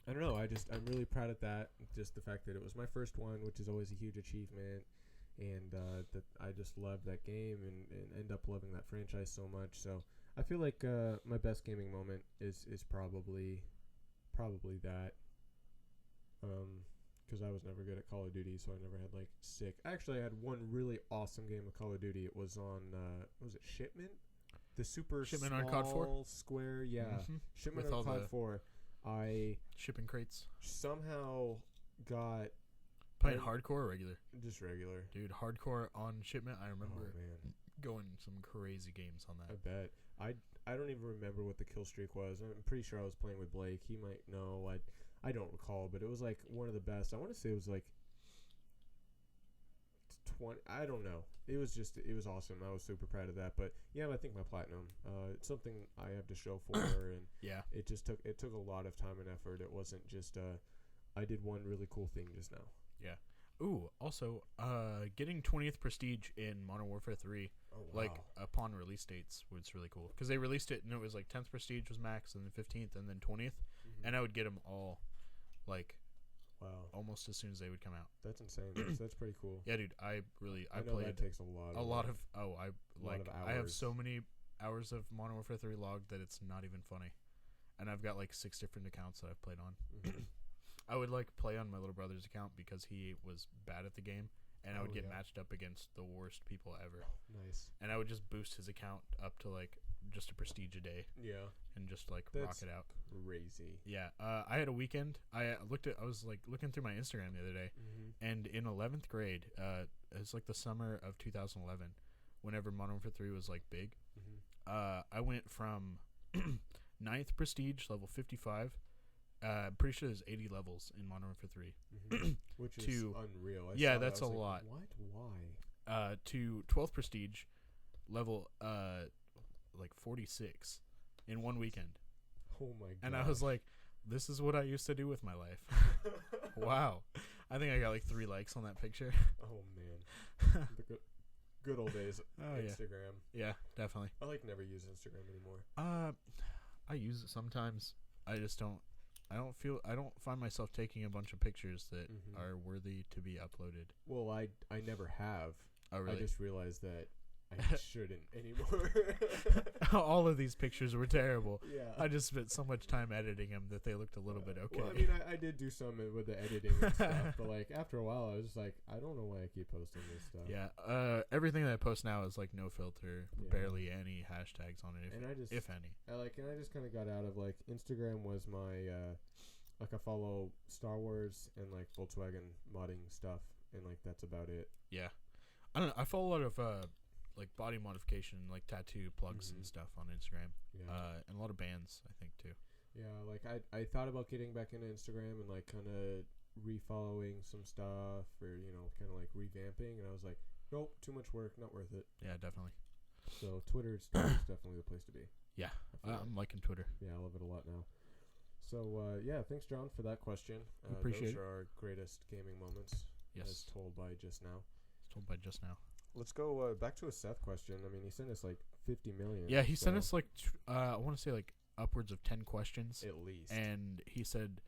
I don't know. I'm really proud of that. Just the fact that it was my first one, which is always a huge achievement, and that I just loved that game and end up loving that franchise so much. So I feel like my best gaming moment is probably that. Because I was never good at Call of Duty, so I never had like sick. Actually, I had one really awesome game of Call of Duty. It was on was it Shipment? The super Shipment small on COD 4? Square, yeah. Mm-hmm. Shipment With on COD 4. I shipping crates. Somehow got playing hardcore or regular? Just regular. Dude, hardcore on Shipment, I remember going some crazy games on that. I bet. I don't even remember what the kill streak was. I'm pretty sure I was playing with Blake. He might know. I don't recall, but it was like one of the best. I want to say it was like 20. I don't know. It was awesome. I was super proud of that. But yeah, I think my platinum. It's something I have to show for, and yeah, it took a lot of time and effort. It wasn't just I did one really cool thing just now. Yeah. Ooh, also, getting 20th prestige in Modern Warfare 3, like, upon release dates was really cool. Because they released it, and it was, like, 10th prestige was max, and then 15th, and then 20th. Mm-hmm. And I would get them all, like, almost as soon as they would come out. That's insane. That's pretty cool. Yeah, dude, I know played that takes a lot of hours. I have so many hours of Modern Warfare 3 logged that it's not even funny. And I've got, like, 6 different accounts that I've played on. Mm-hmm. I would like play on my little brother's account because he was bad at the game, and I would get matched up against the worst people ever. Nice. And I would just boost his account up to like just a prestige a day. Yeah. And just like rock it out. Crazy. Yeah. I had a weekend. I was like looking through my Instagram the other day, and in 11th grade, it's like the summer of 2011, whenever Modern Warfare 3 was like big. I went from 9th prestige level 55. I'm pretty sure there's 80 levels in Modern Warfare 3. Which is unreal. That's a lot. What? Why? To 12th prestige level like 46 in one weekend. Oh my god. And I was like, this is what I used to do with my life. Wow. I think I got like 3 likes on that picture. Oh man. The good old days of Instagram. Yeah, definitely. I never use Instagram anymore. I use it sometimes. I just don't find myself taking a bunch of pictures that are worthy to be uploaded. Well, I never have. Oh, really? I just realized that I shouldn't anymore. All of these pictures were terrible. Yeah. I just spent so much time editing them that they looked a little bit okay. Well, I mean, I did do some with the editing and stuff, but like after a while, I was just like, I don't know why I keep posting this stuff. Yeah. Everything that I post now is like no filter, barely any hashtags on it, if any. I just kind of got out of like Instagram was my like I follow Star Wars and like Volkswagen modding stuff, and like that's about it. Yeah. I don't know. I follow a lot of like body modification, like tattoo plugs and stuff on Instagram. Yeah. And a lot of bands, I think, too. Yeah, like I thought about getting back into Instagram and like kind of refollowing some stuff or, you know, kind of like revamping. And I was like, nope, too much work, not worth it. Yeah, definitely. So Twitter's definitely the place to be. Yeah, I'm liking Twitter. Yeah, I love it a lot now. So, yeah, thanks, John, for that question. Appreciate those are our greatest gaming moments. Yes. As told by Just Now. Let's go back to a Seth question. I mean, he sent us like 50 million. Yeah, he sent us like, I want to say like upwards of 10 questions. At least. And he said,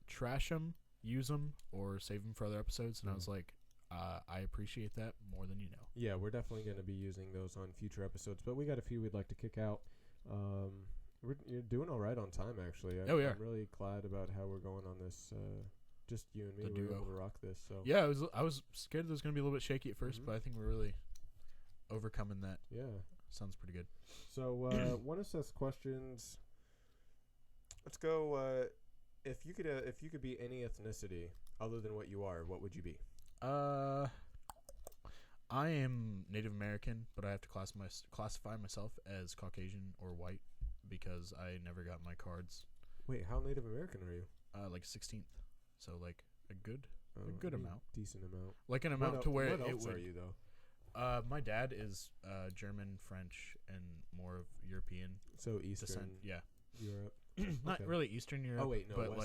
trash them, use them, or save them for other episodes. And I was like, I appreciate that more than you know. Yeah, we're definitely going to be using those on future episodes. But we got a few we'd like to kick out. You're doing all right on time, actually. We are. I'm really glad about how we're going on this. Just you and me, we were able to rock this. So yeah, I was scared it was going to be a little bit shaky at first, but I think we're really overcoming that. Yeah, sounds pretty good. So one of Seth's questions. Let's go. If you could be any ethnicity other than what you are, what would you be? I am Native American, but I have to classify myself as Caucasian or white because I never got my cards. Wait, how Native American are you? Like 16th. So like a good amount, decent amount, like an amount to where what else are you though? My dad is German, French, and more of European. So Eastern, descent. Yeah, Europe. Not really Eastern Europe. Oh wait, no, but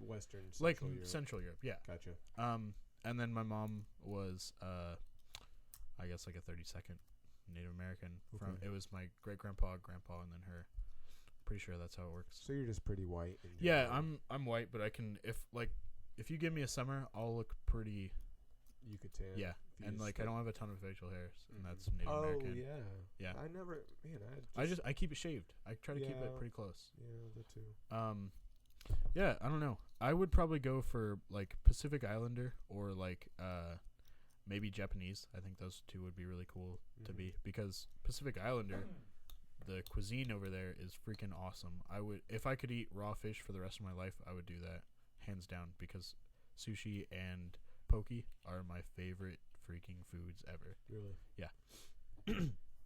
Western, Central Europe. Central Europe. Yeah, gotcha. And then my mom was I guess like a 32nd Native American. It was my great grandpa, and then her. Pretty sure that's how it works. So you're just pretty white. Yeah, I'm white, but I can if you give me a summer, I'll look pretty. You could tan. Yeah, and like I don't have a ton of facial hairs, and that's Native American. Yeah. I never, I keep it shaved. I try to keep it pretty close. Yeah, that too. Yeah, I don't know. I would probably go for like Pacific Islander or like maybe Japanese. I think those two would be really cool to be because Pacific Islander. The cuisine over there is freaking awesome. If I could eat raw fish for the rest of my life, I would do that, hands down, because sushi and poke are my favorite freaking foods ever. Really? Yeah.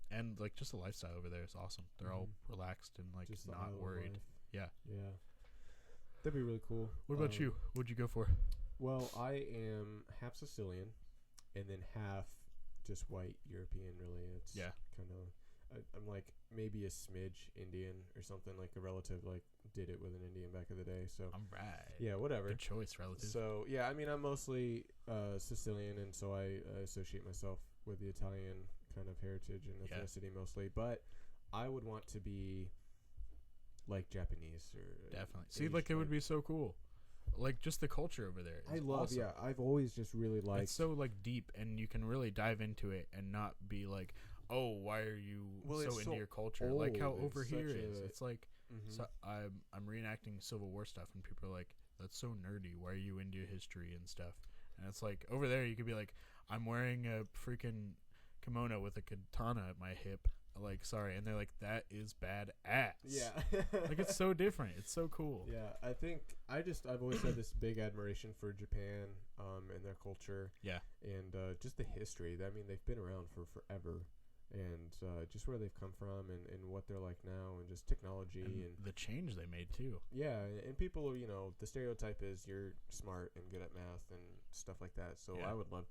And like just the lifestyle over there is awesome. They're all relaxed and like just not worried. Yeah. Yeah. That'd be really cool. What about you? What'd you go for? Well, I am half Sicilian and then half just white European, really. It's kind of, I'm like maybe a smidge Indian or something, like a relative like did it with an Indian back in the day. So I'm right. Yeah, whatever. Good choice, relative. So yeah, I mean, I'm mostly Sicilian, and so I associate myself with the Italian kind of heritage and ethnicity mostly. But I would want to be like Japanese or definitely. See, like it would be so cool. Like just the culture over there. I love. Awesome. Yeah, I've always just really liked. It's so like deep, and you can really dive into it and not be like, oh, why are you so into your culture? Like how over here is. It's like, so I'm reenacting Civil War stuff, and people are like, that's so nerdy. Why are you into history and stuff? And it's like over there, you could be like, I'm wearing a freaking kimono with a katana at my hip. Like, sorry, and they're like, that is badass. Yeah. Like, it's so different. It's so cool. Yeah, I think I've always had this big admiration for Japan and their culture. Yeah. And just the history. I mean, they've been around for forever. And just where they've come from and what they're like now and just technology. And the change they made, too. Yeah, and people, you know, the stereotype is you're smart and good at math and stuff like that. So I would love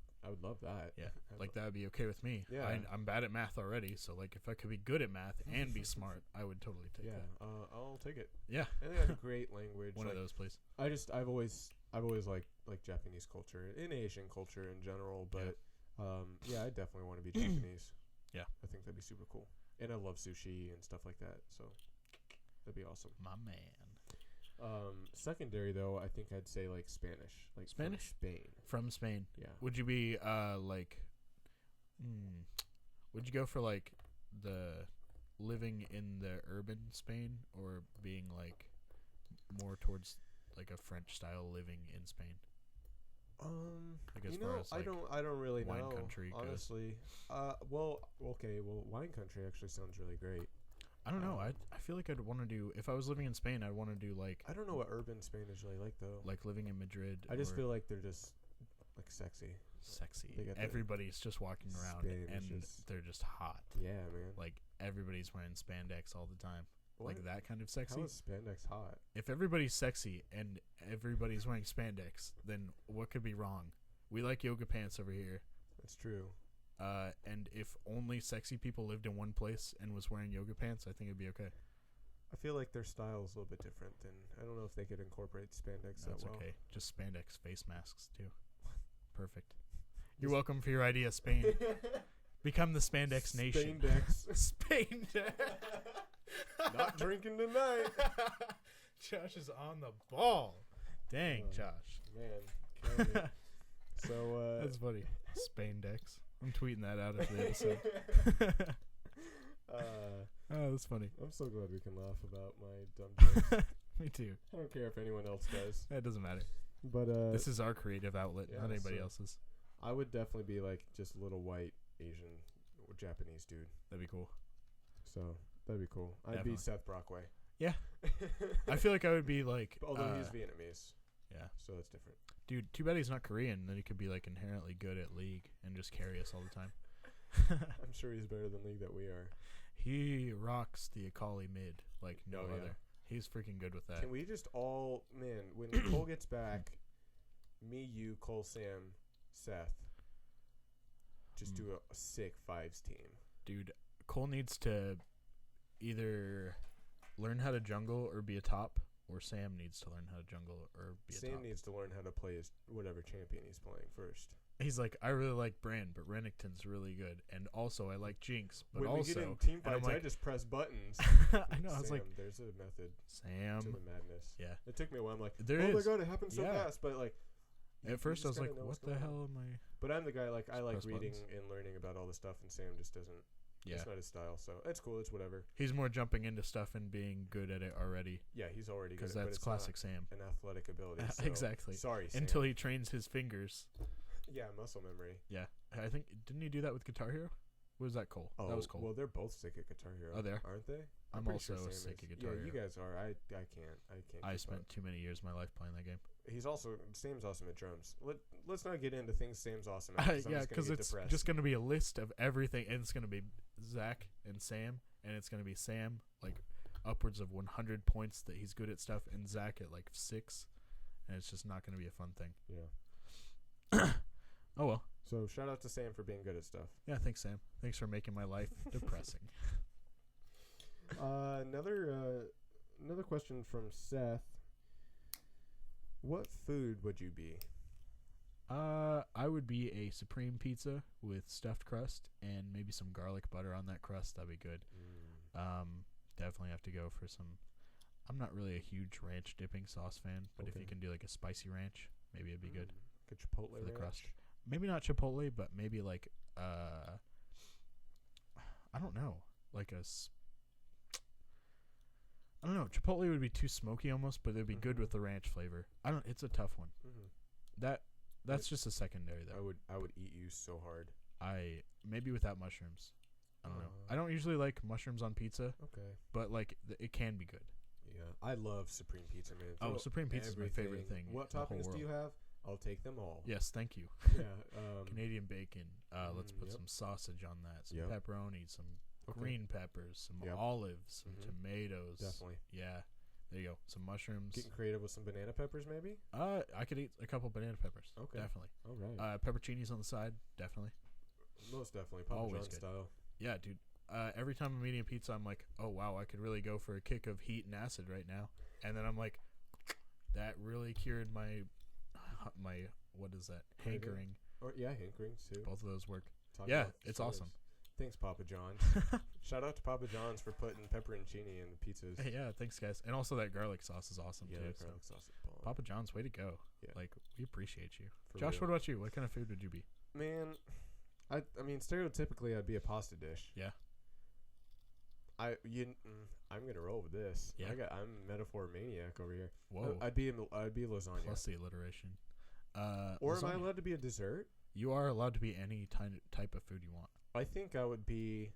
that. Yeah, like that would be okay with me. Yeah. I'm bad at math already, so like if I could be good at math and be smart, I would totally take that. I'll take it. Yeah, and they have a great language. One of those, please. I've always liked Japanese culture and Asian culture in general, but I definitely want to be Japanese. Yeah, I think that'd be super cool, and I love sushi and stuff like that, so that'd be awesome. My man. Secondary though, I think I'd say like Spanish, like Spanish, from Spain. Yeah. Would you be would you go for like the living in the urban Spain or being like more towards like a French style living in Spain? You know, I don't really know. Wine country, honestly. Well, wine country actually sounds really great. I don't know. I feel like I'd want to do, if I was living in Spain, I'd want to do like. I don't know what urban Spain is really like though. Like living in Madrid. I just feel like they're just like sexy. Everybody's just walking around and they're just hot. Yeah, man. Like everybody's wearing spandex all the time. What? Like that kind of sexy. How is spandex hot? If everybody's sexy and everybody's wearing spandex, then what could be wrong? We like yoga pants over here. That's true. And if only sexy people lived in one place and was wearing yoga pants, I think it'd be okay. I feel like their style is a little bit different, and I don't know if they could incorporate spandex that well. That's okay. Just spandex face masks too. Perfect. You're welcome for your idea, Spain. Become the spandex nation. Spandex. Not drinking tonight. Josh is on the ball. Dang, Josh. Man, killing me. So that's funny. Spandex. I'm tweeting that out after the episode. Oh, that's funny. I'm so glad we can laugh about my dumb jokes. Me too. I don't care if anyone else does. It doesn't matter. But this is our creative outlet, not anybody else's. I would definitely be like just a little white Asian or Japanese dude. That'd be cool. So that'd be cool. I'd be Seth Brockway. Yeah. I feel like I would be like. Although he's Vietnamese. Yeah. So that's different. Dude, too bad he's not Korean. Then he could be like inherently good at League and just carry us all the time. I'm sure he's better than League that we are. He rocks the Akali mid like no other. He's freaking good with that. Can we just all, man, when Cole gets back, me, you, Cole, Sam, Seth, just do a sick fives team. Dude, Cole needs to either learn how to jungle or be a top, or Sam needs to learn how to jungle or be a top. Sam needs to learn how to play his whatever champion he's playing first. He's like, I really like Brand, but Renekton's really good. And also, I like Jinx, but when also... we get in team fights, like, I just press buttons. I know, I was like... There's a method Sam. to the madness. Yeah. It took me a while. I'm like, my God, it happened so fast. But, like... At first, I was like, what the hell am I... But I'm the guy, like, I like reading and learning about all this stuff, and Sam just doesn't... Yeah. It's not his style, so it's cool. It's whatever. He's more jumping into stuff and being good at it already. Yeah, he's already good at it. Because that's classic Sam. An athletic ability. So exactly. Sorry, Sam. Until he trains his fingers. Yeah, muscle memory. Yeah. I think, didn't he do that with Guitar Hero? What was that Cole? Oh, that was Cole. Well, they're both sick at Guitar Hero. Oh, they are? Aren't they? I'm also sick at Guitar Hero. Yeah, you guys are. I can't. I spent too many years of my life playing that game. Sam's awesome at drums. Let's not get into things Sam's awesome at. Yeah, because it's just going to be a list of everything, and it's going to be Zach and Sam, and it's going to be Sam like upwards of 100 points that he's good at stuff, and Zach at like 6, and it's just not going to be a fun thing. Yeah. Oh well. So shout out to Sam for being good at stuff. Yeah, thanks Sam. Thanks for making my life depressing. Another question from Seth. What food would you be? I would be a supreme pizza with stuffed crust and maybe some garlic butter on that crust. That'd be good. Definitely have to go for some. I'm not really a huge ranch dipping sauce fan, but if you can do like a spicy ranch, maybe it'd be good. Good Chipotle for the ranch. Crust. Maybe not Chipotle, but maybe like I don't know, like I don't know. Chipotle would be too smoky almost, but it'd be good with the ranch flavor. It's a tough one. That's just a secondary though. I would eat you so hard. Maybe without mushrooms. I don't know. I don't usually like mushrooms on pizza. Okay. But like it can be good. Yeah, I love supreme pizza, man. Supreme pizza is my favorite thing. What toppings do you have? I'll take them all. Yes, thank you. Yeah. Canadian bacon. Let's put some sausage on that. Some pepperoni. Some green peppers. Some olives. Some tomatoes. Definitely. Yeah. There you go. Some mushrooms. Getting creative with some banana peppers, maybe? I could eat a couple banana peppers. Okay. Definitely. All right. Pepperoncinis on the side. Definitely. Most definitely. Papa John's style. Yeah, dude. Every time I'm eating a pizza, I'm like, oh, wow, I could really go for a kick of heat and acid right now. And then I'm like, that really cured my what is that? Hankering. Hankerings, too. Both of those work. It's awesome. Thanks, Papa John's. Shout out to Papa John's for putting pepperoncini in the pizzas. Hey, yeah, thanks, guys. And also that garlic sauce is awesome, too. Yeah, garlic sauce is bomb. Papa John's, way to go. Yeah. Like, we appreciate you. Josh, real. What about you? What kind of food would you be? Man, I mean, stereotypically, I'd be a pasta dish. Yeah. I'm gonna roll with this. Yeah. I'm metaphor maniac over here. Whoa. I'd be lasagna. Plus the alliteration. Or lasagna. am I allowed to be a dessert? You are allowed to be any type of food you want. I think I would be.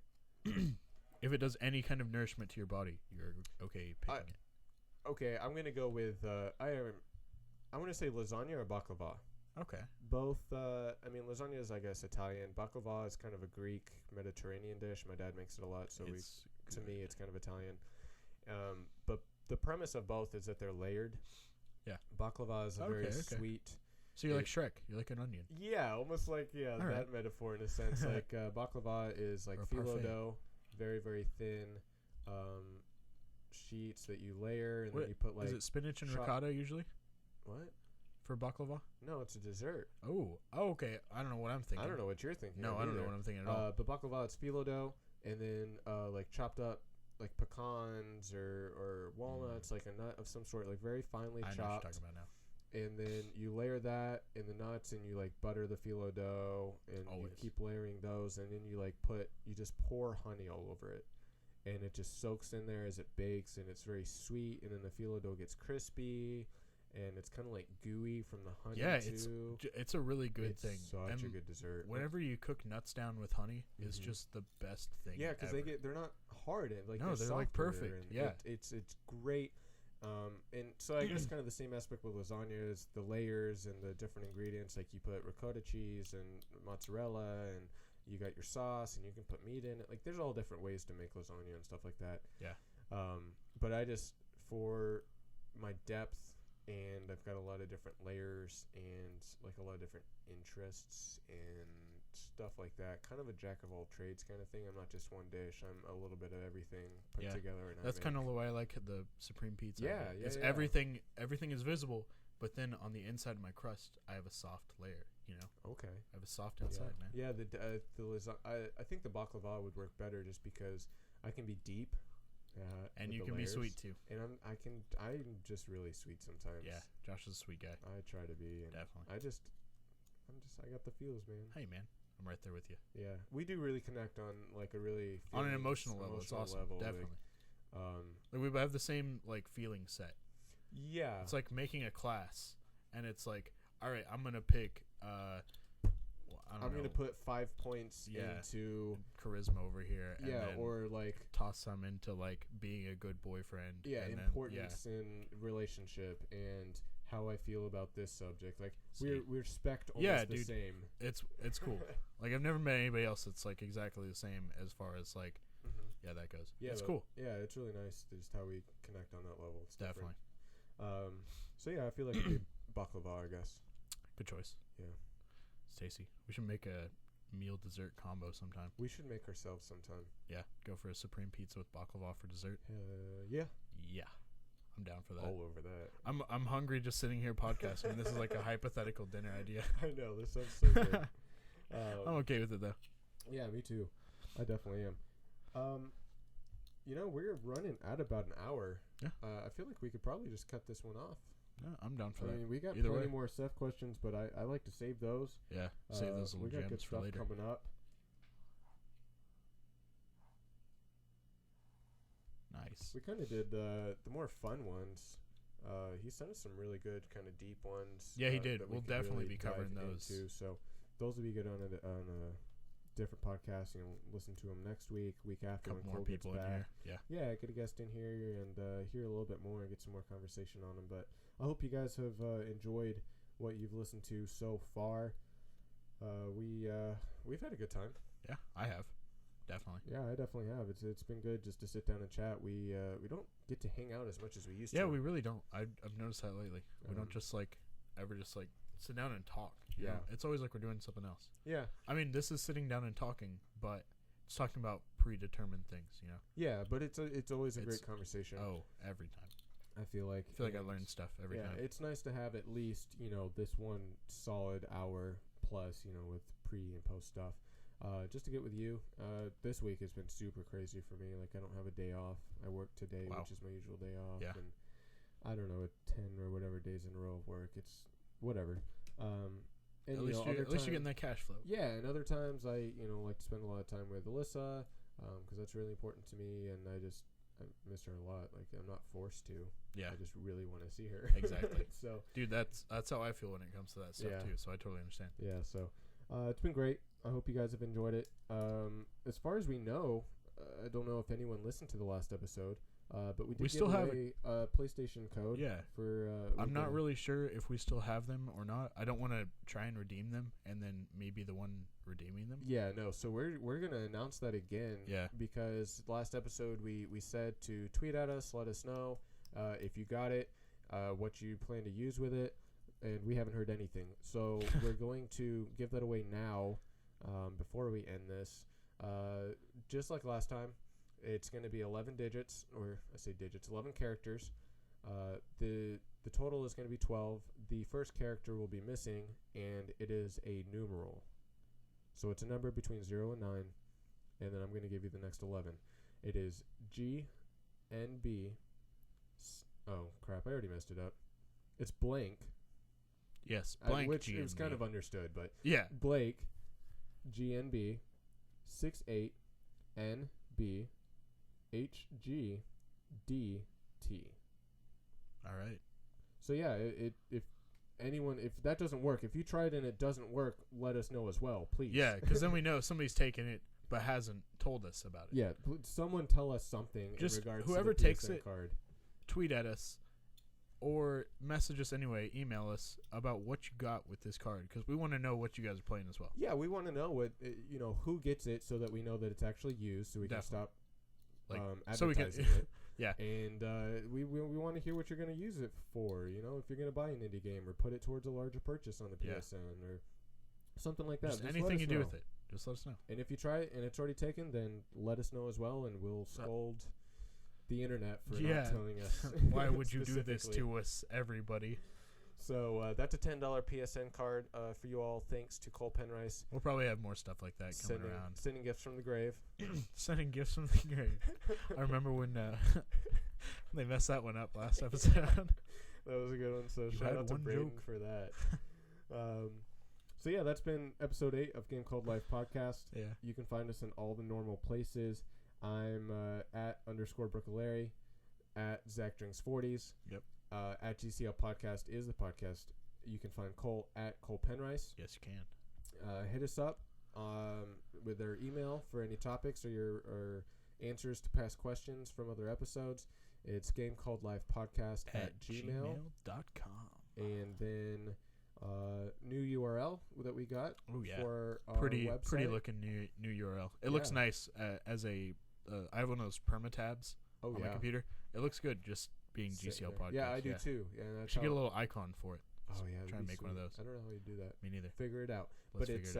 If it does any kind of nourishment to your body, you're okay picking it. Okay, I'm gonna go with I'm gonna say lasagna or baklava. Okay. Both. I mean, lasagna is, I guess, Italian. Baklava is kind of a Greek Mediterranean dish. My dad makes it a lot, so to me, it's kind of Italian. But the premise of both is that they're layered. Yeah. Baklava is a very sweet. So you're like Shrek. You're like an onion. Yeah, almost like that metaphor in a sense. Like baklava is like phyllo dough, very very thin sheets that you layer, and then you put like. Is it spinach and ricotta usually? What? For baklava? No, it's a dessert. Oh, okay. I don't know what I'm thinking. I don't know what you're thinking. No, I don't know what I'm thinking at all. But baklava, it's phyllo dough, and then like chopped up like pecans or walnuts, like a nut of some sort, like very finely chopped. I know what you're talking about now. And then you layer that in the nuts, and you like butter the phyllo dough, and you keep layering those, and then you just pour honey all over it, and it just soaks in there as it bakes, and it's very sweet, and then the phyllo dough gets crispy. And it's kind of like gooey from the honey. Yeah, it's a really good thing. It's such a good dessert. Whenever you cook nuts down with honey, is just the best thing. Yeah, because they're not hard. They're like perfect. Yeah, it's great. And so I guess kind of the same aspect with lasagna is the layers and the different ingredients. Like you put ricotta cheese and mozzarella, and you got your sauce, and you can put meat in it. Like there's all different ways to make lasagna and stuff like that. Yeah. But I just, for my depth. And I've got a lot of different layers and like a lot of different interests and stuff like that. Kind of a jack of all trades kind of thing. I'm not just one dish. I'm a little bit of everything put together. And that's kind of the way I like the supreme pizza. Yeah, it's everything is visible, but then on the inside of my crust, I have a soft layer. You know. Okay. I have a soft inside, man. Yeah. I think the baklava would work better just because I can be deep. And you can be sweet too. And I'm just really sweet sometimes. Yeah, Josh is a sweet guy. I try to be. And definitely. I got the feels, man. Hey, man, I'm right there with you. Yeah, we do really connect on like a really on an emotional level. It's awesome. Definitely. Like we have the same like feeling set. Yeah. It's like making a class, and it's like, all right, I'm gonna pick. I'm going to put 5 points into charisma over here. And then or like toss some into like being a good boyfriend. Yeah, and importance in relationship and how I feel about this subject. Like we respect almost the same. It's cool. Like I've never met anybody else that's like exactly the same as far as like that goes. Yeah, it's cool. Yeah, it's really nice just how we connect on that level. It's definitely. So yeah, I feel like it'd be baklava, I guess. Good choice. Yeah. It's tasty. We should make a meal dessert combo sometime. We should make ourselves sometime. Yeah, go for a supreme pizza with baklava for dessert. Yeah. Yeah. I'm down for that. All over that. I'm hungry just sitting here podcasting. This is like a hypothetical dinner idea. I know, this sounds so good. I'm okay with it though. Yeah, me too. I definitely am. We're running at about an hour. Yeah. I feel like we could probably just cut this one off. Yeah, I'm down for that. I mean, we got plenty more Seth questions, but I like to save those. Yeah, save those little gems for later. We got good stuff coming up. Nice. We kind of did the more fun ones. He sent us some really good kind of deep ones. Yeah, he did. We'll definitely be covering those too. So those will be good on a different podcast. Listen to them next week after. Couple more people in here. Yeah, get a guest in here and hear a little bit more and get some more conversation on them. But I hope you guys have enjoyed what you've listened to so far. We've had a good time. Yeah, I have. Definitely. Yeah, I definitely have. It's been good just to sit down and chat. We don't get to hang out as much as we used to. Yeah, we really don't. I've noticed that lately. We don't just ever sit down and talk. You know? It's always like we're doing something else. Yeah. I mean, this is sitting down and talking, but it's talking about predetermined things, you know? Yeah, but it's always a great conversation. Oh, every time. I feel like I learn stuff every time. Yeah, it's nice to have at least, this one solid hour plus, with pre and post stuff. Just to get with you. This week has been super crazy for me. Like, I don't have a day off. I work today, which is my usual day off. Yeah. And I don't know, 10 or whatever days in a row of work. It's whatever. And at least you're getting that cash flow. Yeah, and other times I, like to spend a lot of time with Alyssa, because that's really important to me, and I miss her a lot. Like, I'm not forced to. Yeah. I just really want to see her. Exactly. So, dude, that's how I feel when it comes to that stuff too. So I totally understand. Yeah. So, it's been great. I hope you guys have enjoyed it. As far as we know, I don't know if anyone listened to the last episode, but we did still have a PlayStation code. Yeah. I'm not really sure if we still have them or not. I don't want to try and redeem them and then maybe the one redeeming them. Yeah, no. So we're gonna announce that again. Yeah. Because last episode we said to tweet at us, let us know if you got it, what you plan to use with it, and we haven't heard anything. So we're going to give that away now. Before we end this, just like last time, it's going to be 11 digits, or I say digits, 11 characters. The total is going to be 12. The first character will be missing, and it is a numeral. So it's a number between 0 and 9, and then I'm going to give you the next 11. It is GNB. Oh, crap, I already messed it up. It's blank. Yes, blank which GNB. It was kind of understood, but yeah. Blake, GNB, 68NB, HGDT. All right. So yeah, if that doesn't work, if you tried and it doesn't work, let us know as well, please. Yeah, because then we know somebody's taken it but hasn't told us about it. Yeah, someone tell us something just in regards whoever to the takes PSN it, card. Tweet at us. Or message us anyway, email us about what you got with this card, because we want to know what you guys are playing as well. Yeah, we want to know what who gets it, so that we know that it's actually used, so we can stop advertising it. Yeah, and we want to hear what you're going to use it for. If you're going to buy an indie game or put it towards a larger purchase on the PSN or something like that. Just anything you do with it, just let us know. And if you try it and it's already taken, then let us know as well, and we'll scold the internet for not telling us. Why would you do this to us, everybody? So that's a $10 PSN card for you all, thanks to Cole Penrice. We'll probably have more stuff like that coming around. Sending gifts from the grave. Sending gifts from the grave. I remember when they messed that one up last episode. That was a good one. So shout out to Braden for that. So yeah, that's been episode 8 of Game Called Life Podcast. Yeah. You can find us in all the normal places. I'm at _Brooklary, at Zach Drinks 40s. Yep. At GCL Podcast is the podcast. You can find Cole at Cole Penrice. Yes, you can. Hit us up with their email for any topics or your answers to past questions from other episodes. It's gamecalledlifepodcast@gmail.com. And then new URL that we got for our website. Pretty looking new URL. It looks nice as a. I have one of those perma tabs on my computer. It looks good just being GCL Podcast. Yeah, I do too. Yeah, should get a little icon for it. Oh yeah, try and make one of those. I don't know how you do that. Me neither. Figure it out. But it's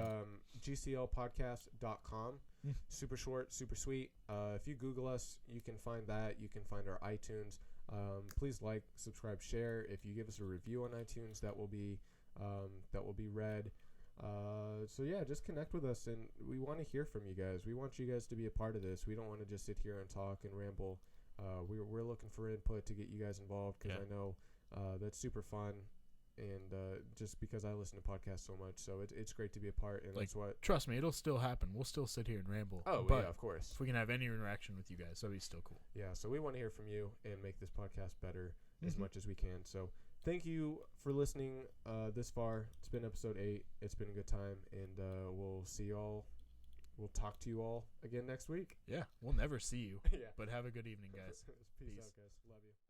GCLpodcast.com. Super short, super sweet. If you Google us, you can find that. You can find our iTunes. Please like, subscribe, share. If you give us a review on iTunes, that will be read. So yeah, just connect with us, and we want to hear from you guys. We want you guys to be a part of this. We don't want to just sit here and talk and ramble. We're looking for input to get you guys involved, because I know that's super fun. And just because I listen to podcasts so much, so it's great to be a part, and that's what. Trust me, it'll still happen. We'll still sit here and ramble. Oh, but yeah, of course. If we can have any interaction with you guys, that'd be still cool. Yeah, so we want to hear from you and make this podcast better as much as we can. So thank you for listening this far. It's been episode 8. It's been a good time, and we'll see you all. We'll talk to you all again next week. Yeah, we'll never see you. Yeah. But have a good evening, guys. Peace out, guys. Love you.